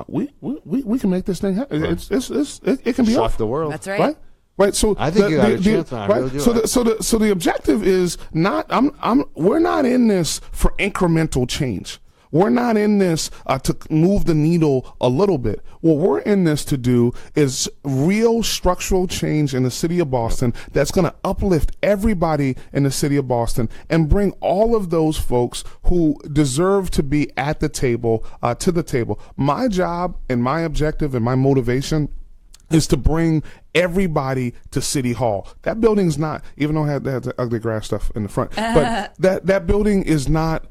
we can make this thing happen. Right. It can be shock the world. That's right. Right, so I think you got a chance. So the objective is not. We're not in this for incremental change. We're not in this to move the needle a little bit. What we're in this to do is real structural change in the city of Boston that's going to uplift everybody in the city of Boston and bring all of those folks who deserve to be at the table to the table. My job and my objective and my motivation is to bring everybody to City Hall. That building's not, even though it had the ugly grass stuff in the front, but that building is not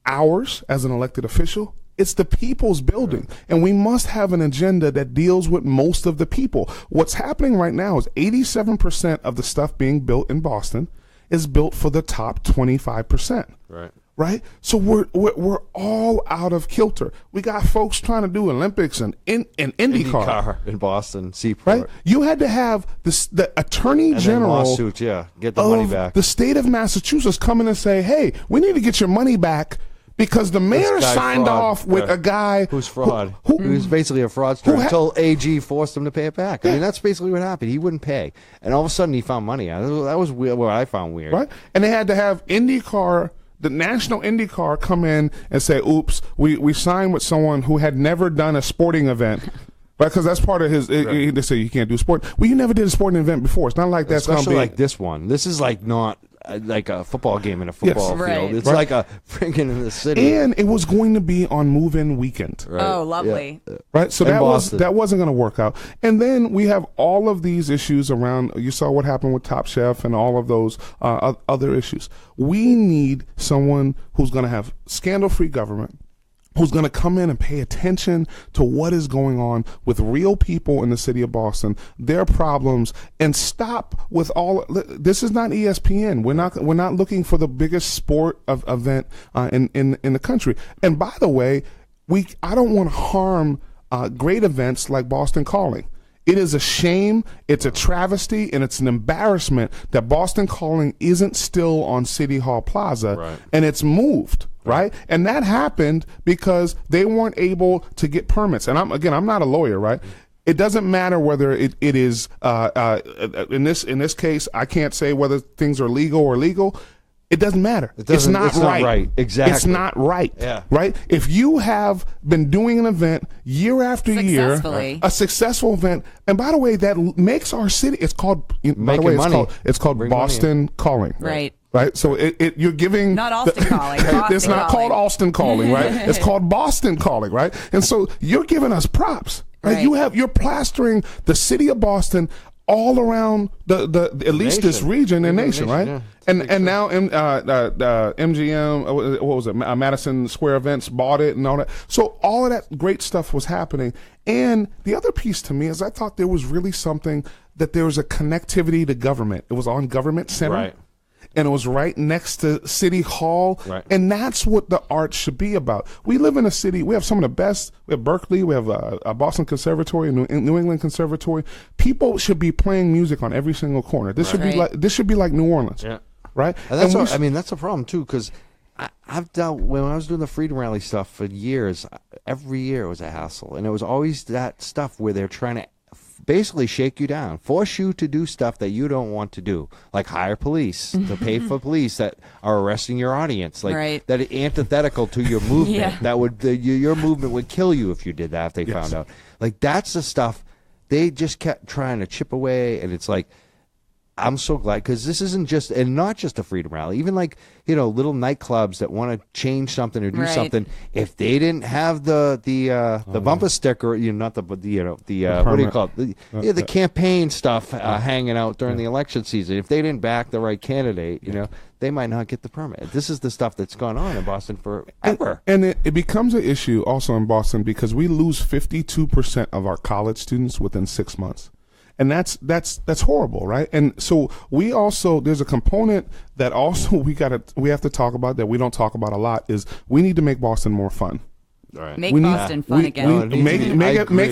ours as an elected official. It's the people's building, and we must have an agenda that deals with most of the people. What's happening right now is 87% of the stuff being built in Boston is built for the top 25%. Right? So we're all out of kilter. We got folks trying to do Olympics and IndyCar in Boston, Seaport. Right? You had to have the Attorney General lawsuit, get the money back. The state of Massachusetts come in and say, "Hey, we need to get your money back." Because the mayor signed off with a guy who's fraud, who's basically a fraudster until AG forced him to pay it back. I mean, that's basically what happened. He wouldn't pay, and all of a sudden he found money. That was weird, what I found weird. Right, and they had to have IndyCar, the national IndyCar, come in and say, "Oops, we signed with someone who had never done a sporting event." Because that's part of his. They say you can't do sport. Well, you never did a sporting event before. It's not like that's going to be like this one. This is like not like a football game in a football field. It's like a freaking in the city. And it was going to be on move-in weekend. Right. Oh, lovely. Yeah. Right. So that wasn't going to work out. And then we have all of these issues around. You saw what happened with Top Chef and all of those other issues. We need someone who's going to have scandal-free government, who's going to come in and pay attention to what is going on with real people in the city of Boston, their problems, and stop with all. This is not ESPN. We're not looking for the biggest sport event in the country. And by the way, I don't want to harm great events like Boston Calling. It is a shame, it's a travesty, and it's an embarrassment that Boston Calling isn't still on City Hall Plaza, and it's moved. Right. And that happened because they weren't able to get permits. And I'm not a lawyer. Right. It doesn't matter whether it is in this case. I can't say whether things are legal or illegal. It doesn't matter. It's not right. Exactly. It's not right. Yeah. Right. If you have been doing an event year after year, a successful event, and by the way, that makes our city. It's called. By the way, it's called Boston Calling. Right. Right, so you're giving not Austin Calling. It's not called Austin Calling, right? It's called Boston Calling, right? And so you're giving us props, right? You're plastering the city of Boston all around the at least this region and nation, right? Yeah. And now MGM, what was it? Madison Square Events bought it and all that. So all of that great stuff was happening. And the other piece to me is I thought there was really something that there was a connectivity to government. It was on Government Center. Right. and it was right next to City Hall. Right. And that's what the arts should be about. We live in a city, we have some of the best. We have Berkeley, we have a Boston Conservatory, a New England Conservatory. People should be playing music on every single corner. This should be like New Orleans. Yeah. Right? And that's a problem too, because I've dealt, when I was doing the Freedom Rally stuff for years, every year it was a hassle. And it was always that stuff where they're trying to basically shake you down, force you to do stuff that you don't want to do, like hire police, to pay for police that are arresting your audience, like that are antithetical to your movement. That would your movement would kill you if you did that, if they found out. Like, that's the stuff they just kept trying to chip away, and it's like, I'm so glad, because this isn't just, and not just a Freedom Rally, even like, little nightclubs that want to change something or do something. If they didn't have the bumper sticker, not the what do you call it? The campaign stuff hanging out during the election season. If they didn't back the right candidate, they might not get the permit. This is the stuff that's gone on in Boston forever. And it becomes an issue also in Boston because we lose 52% of our college students within 6 months. And that's horrible, right? And so we also, there's a component that also we have to talk about that we don't talk about a lot, is we need to make Boston more fun. Right. Make Boston fun again. Make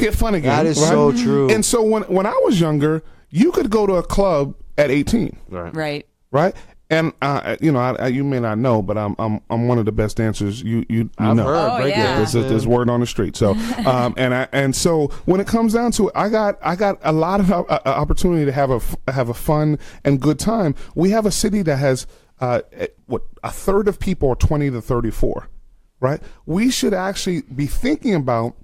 it fun again. That is so true. And so when I was younger, you could go to a club at 18. Right. And you may not know, but I'm one of the best dancers you I've know. heard. Oh, yeah. There's word on the street. So and so when it comes down to it, I got a lot of opportunity to have a fun and good time. We have a city that has a third of people are 20 to 34, right? We should actually be thinking about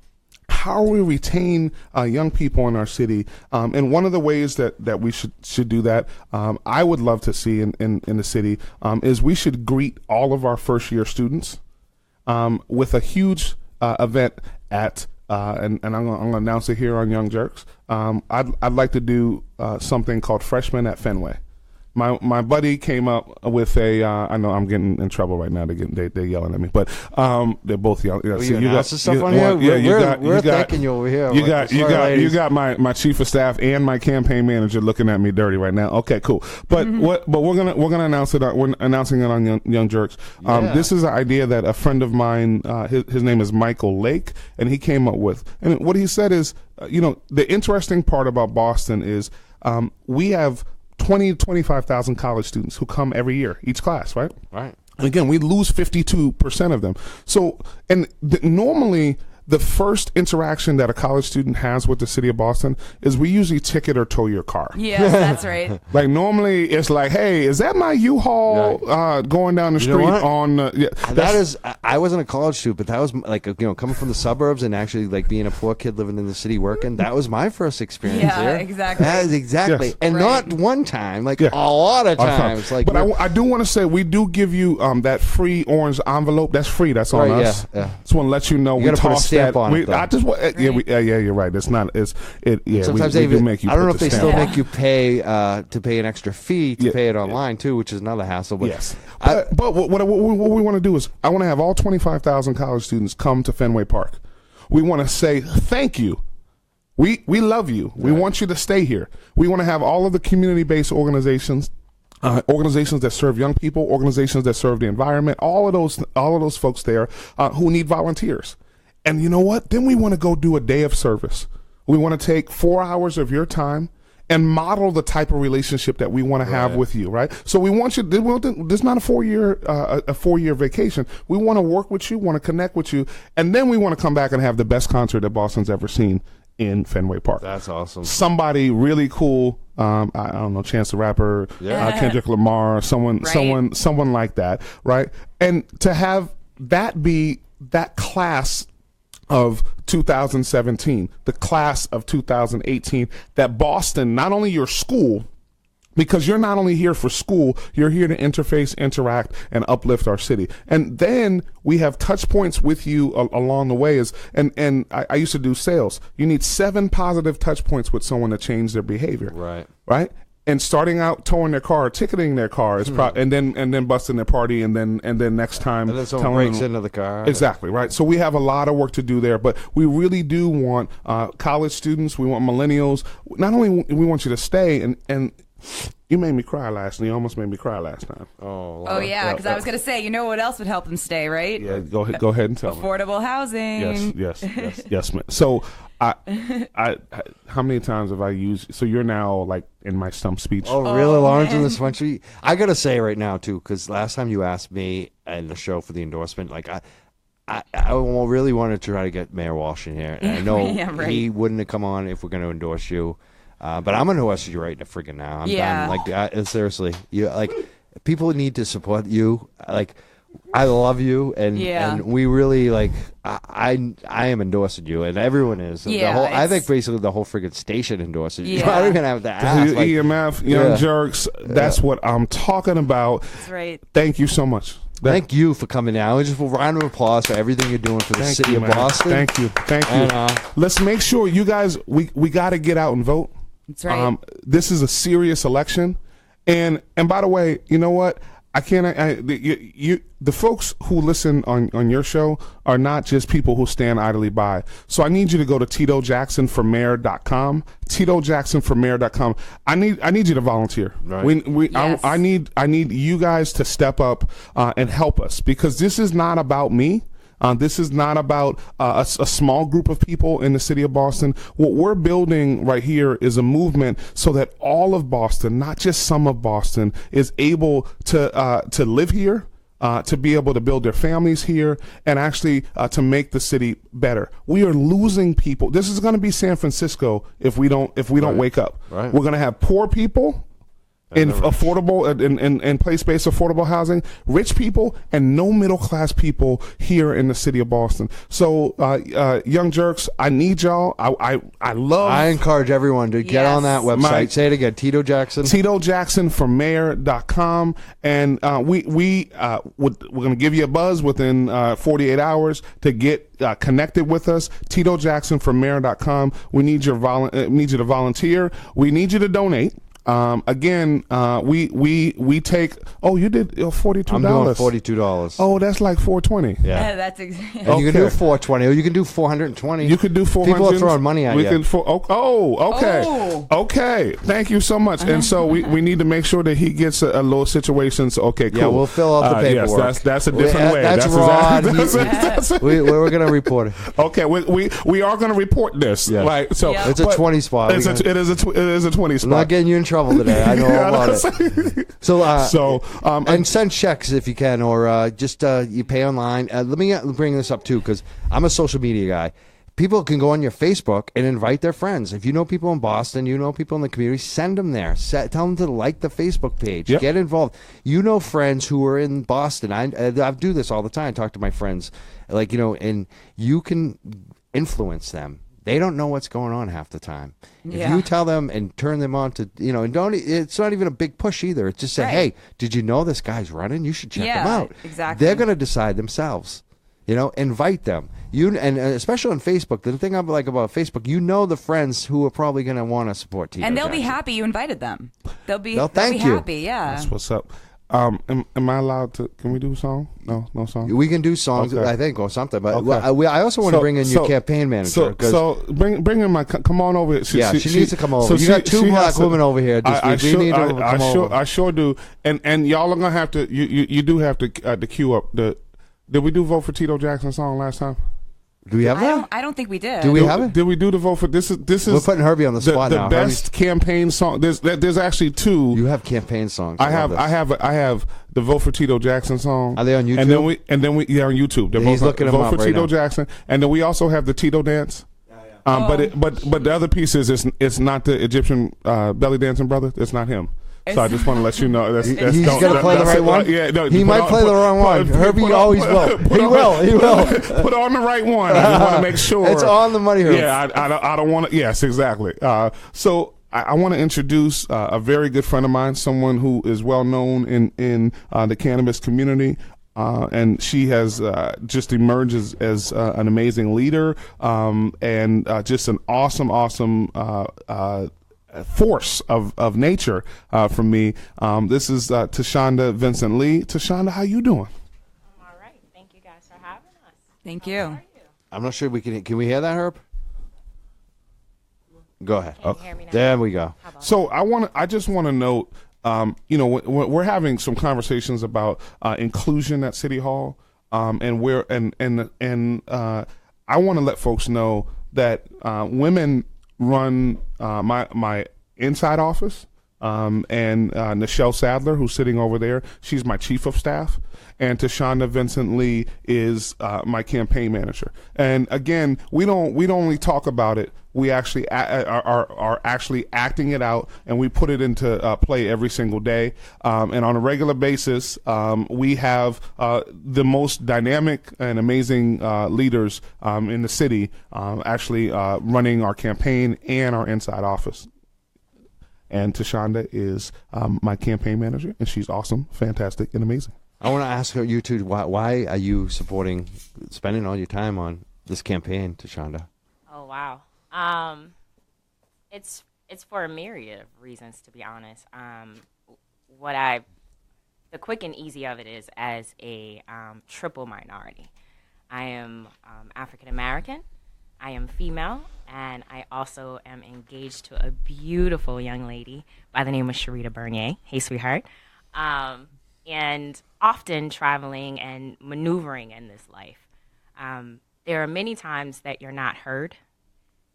how we retain young people in our city, and one of the ways that we should do that, I would love to see in the city, is we should greet all of our first year students with a huge event at and I'm gonna announce it here on Young Jurks. I'd like to do something called Freshmen at Fenway. My buddy came up with a. I know I'm getting in trouble right now. They're yelling at me, but they're both yelling. So you got stuff on here. We're thanking you over here. You got my chief of staff and my campaign manager looking at me dirty right now. Okay, cool. But we're gonna announce it. We're announcing it on Young Jurks. This is an idea that a friend of mine, his name is Michael Lake, and he came up with. And what he said is, the interesting part about Boston is we have 20 to 25,000 college students who come every year, each class, right? Right. And again, we lose 52% of them. So, and normally the first interaction that a college student has with the city of Boston is we usually ticket or tow your car. Yes, that's right. Like normally it's like, hey, is that my U-Haul going down the street on? That is, I wasn't a college student, but that was like, coming from the suburbs and actually like being a poor kid living in the city working, that was my first experience there. Exactly. That is exactly. Yes. And not one time, like a lot of times. Like, but I do want to say, we do give you that free orange envelope. That's free. That's on us. Just want to let you know we tossed that. On it, I just you're right. It's not. Sometimes we they do make you. I don't know if they stamp. still make you pay to pay an extra fee to pay it online too, which is another hassle. But yes, but what we want to do is I want to have all 25,000 college students come to Fenway Park. We want to say thank you. We love you. We want you to stay here. We want to have all of the community-based organizations. Organizations that serve young people, organizations that serve the environment, all of those folks there who need volunteers. And you know what? Then we want to go do a day of service. We want to take 4 hours of your time and model the type of relationship that we want to have with you, right? So we want you. There's not a 4-year vacation. We want to work with you, want to connect with you, and then we want to come back and have the best concert that Boston's ever seen in Fenway Park. That's awesome. Somebody really cool. I don't know, Chance the Rapper, Kendrick Lamar, someone like that, right? And to have that be that class of 2017, the class of 2018, that Boston, not only your school, because you're not only here for school, you're here to interface, interact, and uplift our city. And then we have touch points with you along the way. And I used to do sales. You need 7 positive touch points with someone to change their behavior. Right? And starting out towing their car, ticketing their car, is and then busting their party, and then next time, and then someone breaks into the car. Exactly, right. So we have a lot of work to do there, but we really do want college students. We want millennials. Not only we want you to stay, and You made me cry last night. You almost made me cry last time. Oh yeah, because I was gonna say, you know what else would help them stay, right? Yeah, go ahead and tell me. Affordable housing. Yes, man. So, I, how many times have I used? So you're now like in my stump speech. Oh, really, Lawrence in the Sweatshirt? I gotta say right now too, because last time you asked me in the show for the endorsement, like I really wanted to try to get Mayor Walsh in here, and I know he wouldn't have come on if we're going to endorse you. But I'm going to endorse you right freaking now. I'm done. Like, seriously, people need to support you. Like, I love you, and we really like. I am endorsing you, and everyone is. Yeah, I think basically the whole freaking station endorses you. I don't even have to ask. EMF, Young Jurks. That's what I'm talking about. That's right. Thank you so much. Thank you for coming out. Just a round of applause for everything you're doing for the city of Boston. Thank you. And, let's make sure you guys, we got to get out and vote. That's right. This is a serious election. And by the way, you know what? The folks who listen on your show are not just people who stand idly by. So I need you to go to TitoJacksonForMayor.com. TitoJacksonForMayor.com. I need you to volunteer. Right. I need you guys to step up and help us, because this is not about me. This is not about a small group of people in the city of Boston. What we're building right here is a movement so that all of Boston, not just some of Boston, is able to live here, to be able to build their families here, and actually to make the city better. We are losing people. This is going to be San Francisco if we don't wake up. Right. We're going to have poor people in affordable and place-based affordable housing, rich people, and no middle-class people here in the city of Boston. So, Young Jurks, I need y'all. I encourage everyone to get on that website. Say it again, Tito Jackson. TitoJacksonForMayor.com, and we're going to give you a buzz within 48 hours to get connected with us. TitoJacksonForMayor.com. We need you to volunteer. We need you to donate. Again, we take. Oh, you did $42. I'm doing $42. Oh, that's like $420. Yeah, that's exactly. And you can do $420, or you can do $420. You could do $400. People are throwing money at you. Okay. Okay. Thank you so much. And so we need to make sure that he gets a little situation. So, okay, cool. Yeah, we'll fill out the paperwork. Yes, that's a different way. That's Rod. We're gonna report it. Okay, we are gonna report this. Yes. Right. So it's a 20 spot. It is a 20 spot. I'm not getting you in trouble today. I know all about it. So and send checks if you can, or just you pay online. Let me bring this up too, because I'm a social media guy. People can go on your Facebook and invite their friends. If you know people in Boston, you know people in the community, send them there. Tell them to like the Facebook page. Yep. Get involved. You know friends who are in Boston. I do this all the time. Talk to my friends, and you can influence them. They don't know what's going on half the time. If you tell them and turn them on to, and don't, it's not even a big push either. It's just say, hey, did you know this guy's running? You should check him out. Exactly. They're going to decide themselves. Invite them. And especially on Facebook, the thing I like about Facebook, the friends who are probably going to want to support Tito and they'll Jackson. be happy you invited them. They'll be thank happy. you. Yeah. That's what's up. Am I allowed to? Can we do a song? No song. We can do songs, I think, or something. But okay. I also want to bring in your campaign manager. So bring in come on over. She needs to come over. So you got two black women over here. I sure do. And y'all are gonna have to. You do have to queue up the. Did we do vote for Tito Jackson song last time? Do we have that? I don't think we did. Do we have it? Did we do the vote for this? Is we're putting Herbie on the spot now. The best campaign song. There's actually two. You have campaign songs. I have the vote for Tito Jackson song. Are they on YouTube? And then we on YouTube. They're He's both looking on, them vote up for right Tito now. Jackson, and then we also have the Tito dance. But the other piece is it's not the Egyptian belly dancing brother. It's not him. So I just want to let you know he's going to play the right one. Yeah, no, he might play the wrong one. Herbie always will. He will. Put on the right one. I just want to make sure it's on the money. Herbie. Yeah, I don't want to. Yes, exactly. So I want to introduce a very good friend of mine, someone who is well known in the cannabis community. And she has just emerged as an amazing leader and just an awesome force of nature for me. This is Tashonda Vincent Lee. Tashonda, how you doing? I'm all right. Thank you guys for having us. Thank you. I'm not sure we can we hear that, Herb? Go ahead. Can you hear me now? There we go. So I just want to note, we're having some conversations about inclusion at City Hall, and I want to let folks know that women run my inside office. And Nichelle Sadler, who's sitting over there, she's my chief of staff, and Tashonda Vincent Lee is my campaign manager. And again, we don't only talk about it; we actually are actually acting it out, and we put it into play every single day. And on a regular basis, we have the most dynamic and amazing leaders in the city, actually running our campaign and our inside office. And Tashonda is my campaign manager, and she's awesome, fantastic, and amazing. I want to ask you two, why are you spending all your time on this campaign, Tashonda? Oh, wow. It's for a myriad of reasons, to be honest. The quick and easy of it is, as a triple minority, I am African American, I am female, and I also am engaged to a beautiful young lady by the name of Sharita Bernier. Hey, sweetheart. And often traveling and maneuvering in this life, there are many times that you're not heard,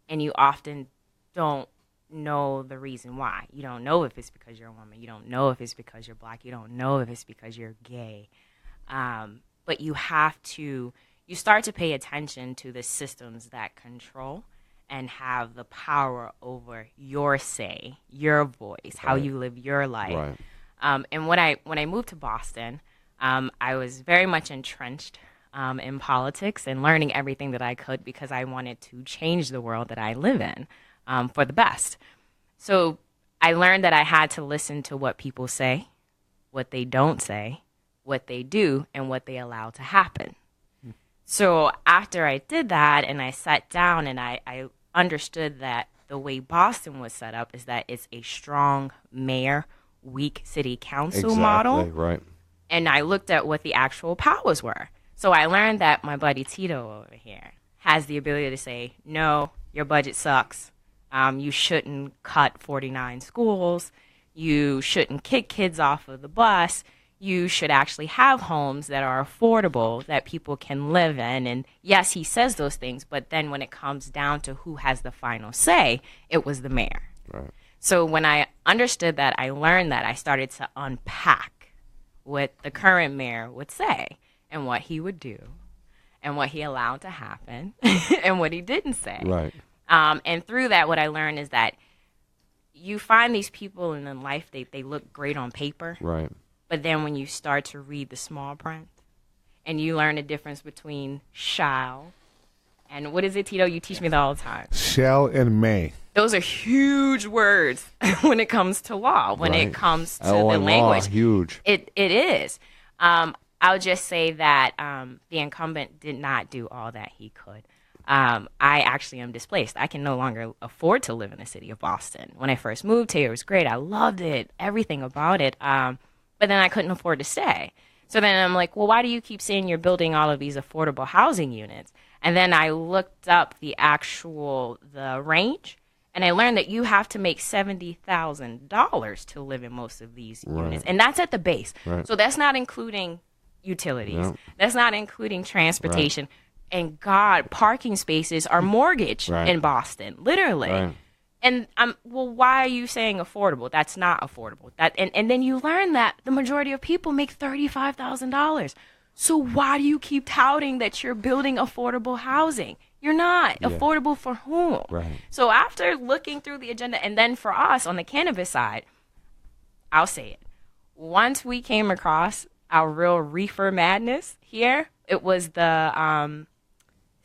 and you often don't know the reason why. You don't know if it's because you're a woman. You don't know if it's because you're black. You don't know if it's because you're gay. But you start to pay attention to the systems that control and have the power over your say, your voice, how you live your life. Right. And when I moved to Boston, I was very much entrenched in politics and learning everything that I could, because I wanted to change the world that I live in for the best. So I learned that I had to listen to what people say, what they don't say, what they do, and what they allow to happen. So after I did that and I sat down and I understood that the way Boston was set up is that it's a strong mayor, weak city council model. Right. And I looked at what the actual powers were. So I learned that my buddy Tito over here has the ability to say, no, your budget sucks. You shouldn't cut 49 schools. You shouldn't kick kids off of the bus. You should actually have homes that are affordable, that people can live in. And yes, he says those things, but then when it comes down to who has the final say, it was the mayor. Right. So when I understood that, I learned that, I started to unpack what the current mayor would say and what he would do and what he allowed to happen and what he didn't say. Right. And through that, what I learned is that you find these people in life, they look great on paper. Right. But then when you start to read the small print and you learn the difference between shall and what is it, Tito? You teach me that all the time. Shall and may. Those are huge words when it comes to law, when it comes to the language. Law, huge. It is. I'll just say that the incumbent did not do all that he could. I actually am displaced. I can no longer afford to live in the city of Boston. When I first moved here, it was great. I loved it, everything about it. But then I couldn't afford to stay. So then I'm like, well, why do you keep saying you're building all of these affordable housing units? And then I looked up the range, and I learned that you have to make $70,000 to live in most of these units. And that's at the base. Right. So that's not including utilities. No. That's not including transportation. Right. And God, parking spaces are mortgaged in Boston, literally. Right. And well, why are you saying affordable? That's not affordable. And then you learn that the majority of people make $35,000. So why do you keep touting that you're building affordable housing? You're not. Yeah. Affordable for whom? Right. So after looking through the agenda, and then for us on the cannabis side, I'll say it. Once we came across our real reefer madness here, it was the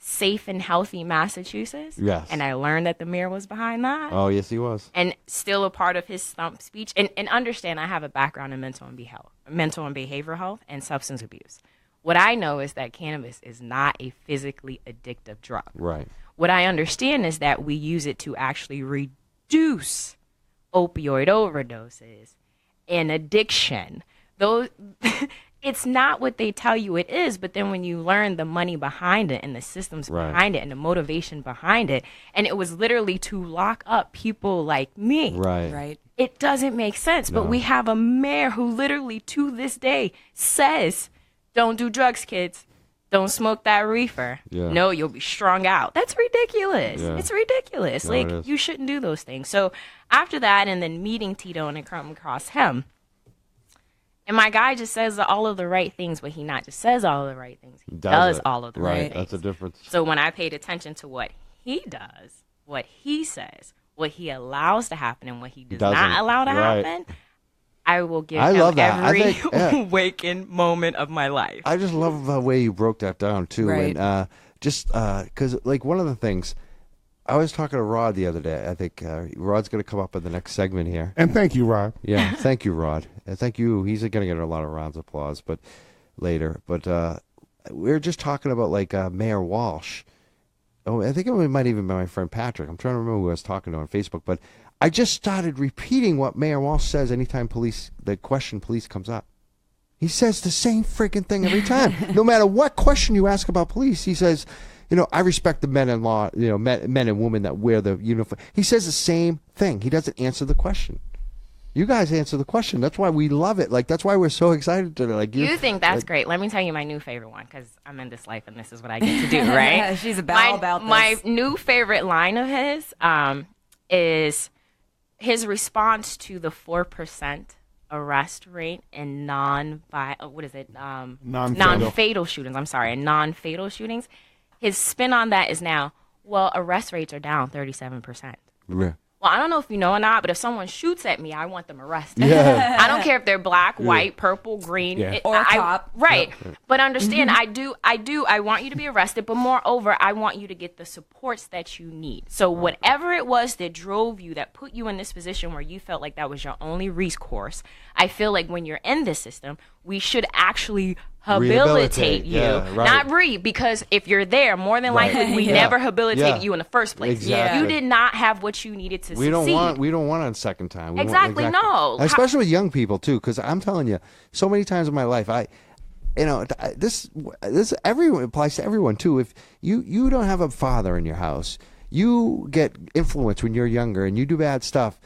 Safe and Healthy Massachusetts. Yes. And I learned that the mayor was behind that. Oh, yes, he was. And still a part of his stump speech. And understand, I have a background in mental and behavioral health and substance abuse. What I know is that cannabis is not a physically addictive drug. Right. What I understand is that we use it to actually reduce opioid overdoses and addiction. Those it's not what they tell you it is, but then when you learn the money behind it and the systems behind it and the motivation behind it, and it was literally to lock up people like me. Right. It doesn't make sense. But we have a mayor who literally to this day says, don't do drugs, kids. Don't smoke that reefer. Yeah. No, you'll be strung out. That's ridiculous. Yeah. It's ridiculous. No, like, you shouldn't do those things. So after that, and then meeting Tito and coming across him, and my guy just says all of the right things, but he not just says all of the right things. He does all of the right things. That's the difference. So when I paid attention to what he does, what he says, what he allows to happen, and what he does not allow to happen, I will give him every waking moment of my life. I just love the way you broke that down, too. Right. And because, like, one of the things, I was talking to Rod the other day. I think Rod's going to come up in the next segment here. And thank you, Rod. Yeah, thank you, Rod. And thank you. He's going to get a lot of rounds of applause later. But we were just talking about, like, Mayor Walsh. Oh, I think it might even be my friend Patrick. I'm trying to remember who I was talking to on Facebook. But I just started repeating what Mayor Walsh says anytime the question police comes up. He says the same freaking thing every time. No matter what question you ask about police, he says, I respect the men in law, men and women that wear the uniform. He says the same thing. He doesn't answer the question. You guys answer the question. That's why we love it. Like, that's why we're so excited to, like, you think that's great. Let me tell you my new favorite one, because I'm in this life and this is what I get to do, right? She's about this. My new favorite line of his is his response to the 4% arrest rate in non-fatal shootings. I'm sorry, non-fatal shootings. His spin on that is now, well, arrest rates are down 37%. Yeah. Well, I don't know if you know or not, but if someone shoots at me, I want them arrested. Yeah. I don't care if they're black, white, purple, green, or a cop. Right. Yeah. But understand, I want you to be arrested, but moreover, I want you to get the supports that you need. So whatever it was that drove you, that put you in this position where you felt like that was your only recourse, I feel like when you're in this system, we should actually rehabilitate you, not because if you're there, more than likely we never rehabilitated you in the first place. Exactly. You did not have what you needed to succeed. We don't want it a second time. No. Especially with young people too, because I'm telling you, so many times in my life, this everyone applies to everyone too. If you don't have a father in your house, you get influenced when you're younger and you do bad stuff.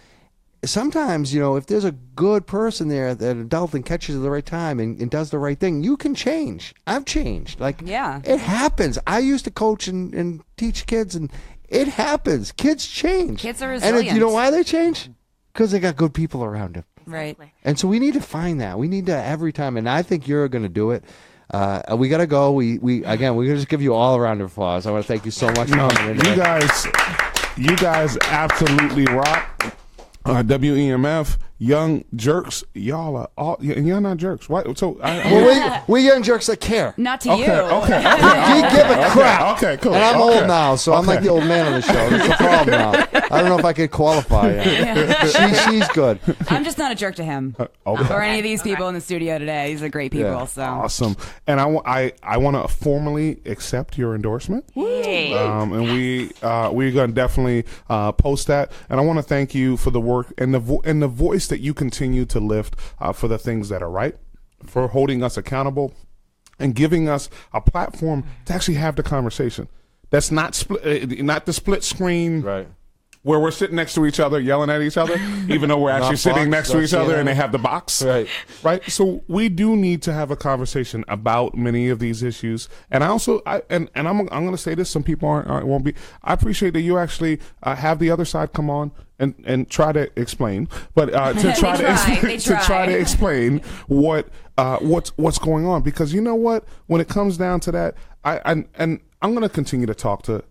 Sometimes, if there's a good person there, an adult that catches at the right time and does the right thing, you can change. I've changed. It happens. I used to coach and teach kids, and it happens. Kids change. Kids are resilient. And you know why they change? Because they got good people around them. Right. And so we need to find that. We need to every time, and I think you're going to do it. We got to go. We're going to just give you all a round of applause. I want to thank you so much for coming in. You guys absolutely rock. WEMF, Young Jurks, y'all are all, and you're not jerks. Why? So we're young jerks that care. Not to you. Okay. We give a crap. Okay, cool. And I'm old now, so I'm like the old man on the show. That's the problem now. I don't know if I could qualify. She's good. I'm just not a jerk to him or any of these people in the studio today. These are great people. So awesome. And I want to formally accept your endorsement. Hey. And we're gonna definitely post that. And I want to thank you for the work and the voice that you continue to lift for the things that are right, for holding us accountable, and giving us a platform to actually have the conversation. That's not the split screen, right, where we're sitting next to each other, yelling at each other, even though we're actually sitting next to each other and they have the box. Right. So we do need to have a conversation about many of these issues. And I'm going to say this, some people won't be. I appreciate that you actually have the other side come on and try to explain, but to try to explain what's going on, because you know what, when it comes down to that, I'm going to continue to talk to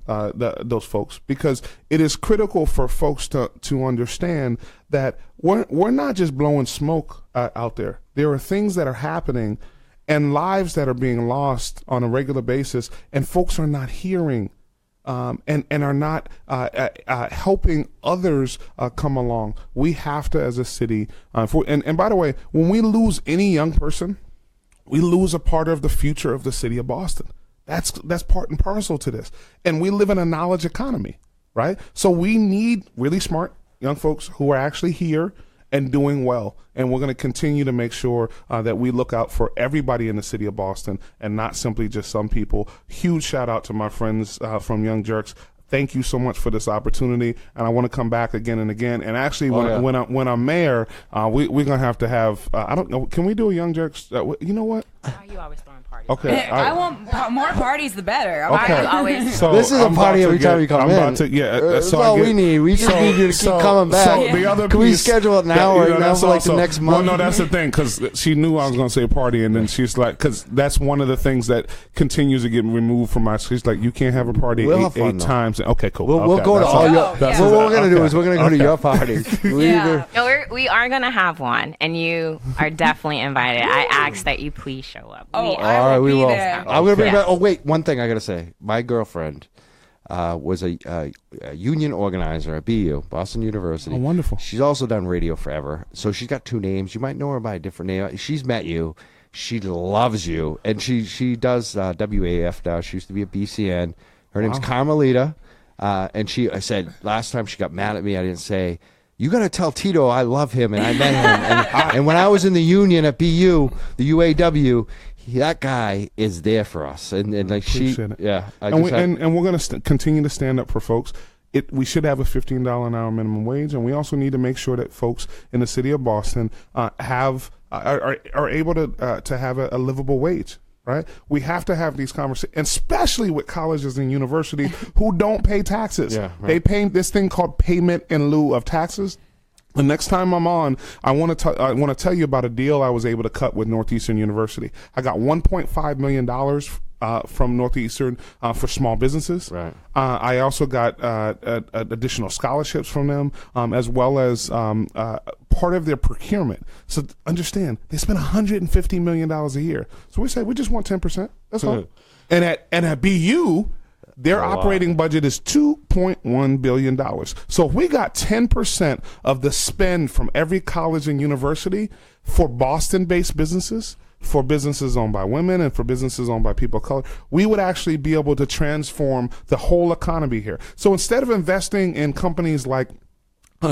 those folks, because it is critical for folks to understand that we're not just blowing smoke out there. There are things that are happening and lives that are being lost on a regular basis, and folks are not hearing and are not helping others come along. We have to, as a city, and by the way, when we lose any young person, we lose a part of the future of the city of Boston. That's part and parcel to this. And we live in a knowledge economy, right? So we need really smart young folks who are actually here and doing well. And we're going to continue to make sure that we look out for everybody in the city of Boston and not simply just some people. Huge shout out to my friends from Young Jurks. Thank you so much for this opportunity, and I want to come back again and again. And actually, when I'm mayor, we're gonna have to have. I don't know. Can we do a Young Jurks? You know what? Why are you always throwing parties? Okay, I want more parties, the better. Okay. Always. So this is a party every time you come in. That's all we need. We just need you to keep coming back. So the other Can we schedule it now or now for like the next month? Well, no, that's the thing, because she knew I was going to say party, and then she's like, because that's one of the things that continues to get removed from my. She's like, you can't have a party eight times. Okay, cool. We'll go to all your. What we're going to do is we're going to go to your party. No, we are going to have one, and you are definitely invited. I ask that you please show up. All right, we will. I'm going to bring back. Oh, wait. One thing I got to say. My girlfriend was a union organizer at BU, Boston University. Oh, wonderful. She's also done radio forever. So she's got 2 names. You might know her by a different name. She's met you. She loves you. And she does WAF now. She used to be at BCN. Her name's Carmelita. And I said last time she got mad at me, I didn't say, you got to tell Tito I love him and I met him. And when I was in the union at BU, the UAW, that guy is there for us. And like and we're going to continue to stand up for folks. We should have a $15 an hour minimum wage, and we also need to make sure that folks in the city of Boston are able to have a livable wage. Right, we have to have these conversations, especially with colleges and universities who don't pay taxes. They pay this thing called payment in lieu of taxes. The next time I'm on, I want to tell you about a deal I was able to cut with Northeastern University. I got $1.5 million from Northeastern for small businesses. Right. I also got additional scholarships from them, as well as part of their procurement. So understand, they spend $150 million a year. So we say we just want 10%. That's all. And at BU, their operating budget is $2.1 billion. So if we got 10% of the spend from every college and university for Boston-based businesses, for businesses owned by women and for businesses owned by people of color, we would actually be able to transform the whole economy here. So instead of investing in companies like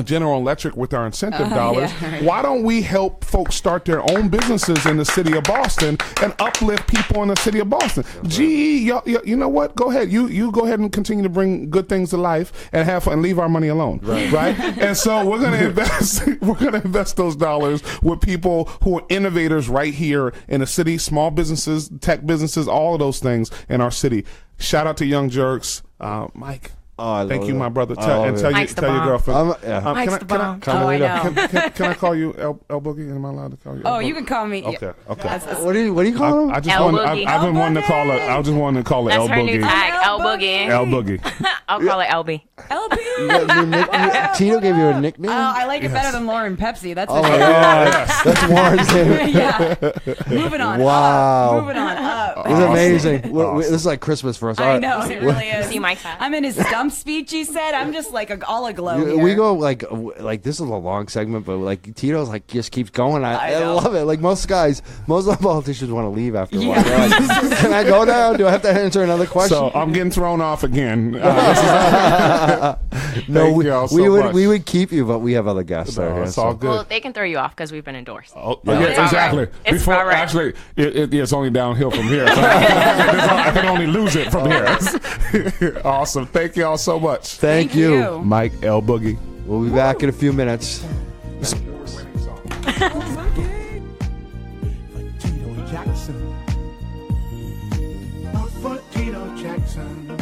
General Electric with our incentive dollars, why don't we help folks start their own businesses in the city of Boston and uplift people in the city of Boston? GE, you know what? Go ahead. You go ahead and continue to bring good things to life and have fun and leave our money alone. Right? And so we're going to invest. We're going to invest those dollars with people who are innovators right here in the city, small businesses, tech businesses, all of those things in our city. Shout out to Young Jurks, Mike. Thank you, my brother. Tell your girlfriend. Mike's the bomb. I know. Can I call you El Boogie? Am I allowed to call you? You can call me. Okay. What do you call him? I've been wanting to call her. I just wanted to call her El Boogie. That's her new tag, El Boogie. El Boogie. I'll call her LB. LB. Tito gave you a nickname? I like it better than Lauren Pepsi. That's my God. That's Warren's name. Moving on. Wow. Moving on up. This is amazing. Awesome. This is like Christmas for us. I know. It really is. See Mike's hat. I'm in his stump speech, he said. I'm just like all aglow here. We go like this is a long segment, but like Tito's like just keeps going. I love it. Like most of the politicians want to leave after a while. They're like, can I go now? Do I have to answer another question? So I'm getting thrown off again. No, we would keep you, but we have other guests. It's all good. Well, they can throw you off because we've been endorsed. Exactly. It's all right. Actually, it's only downhill from here. So I can only lose it from here. Awesome. Thank you all so much. Thank you, Mike El Boogie. We'll be back in a few minutes. Tito Jackson.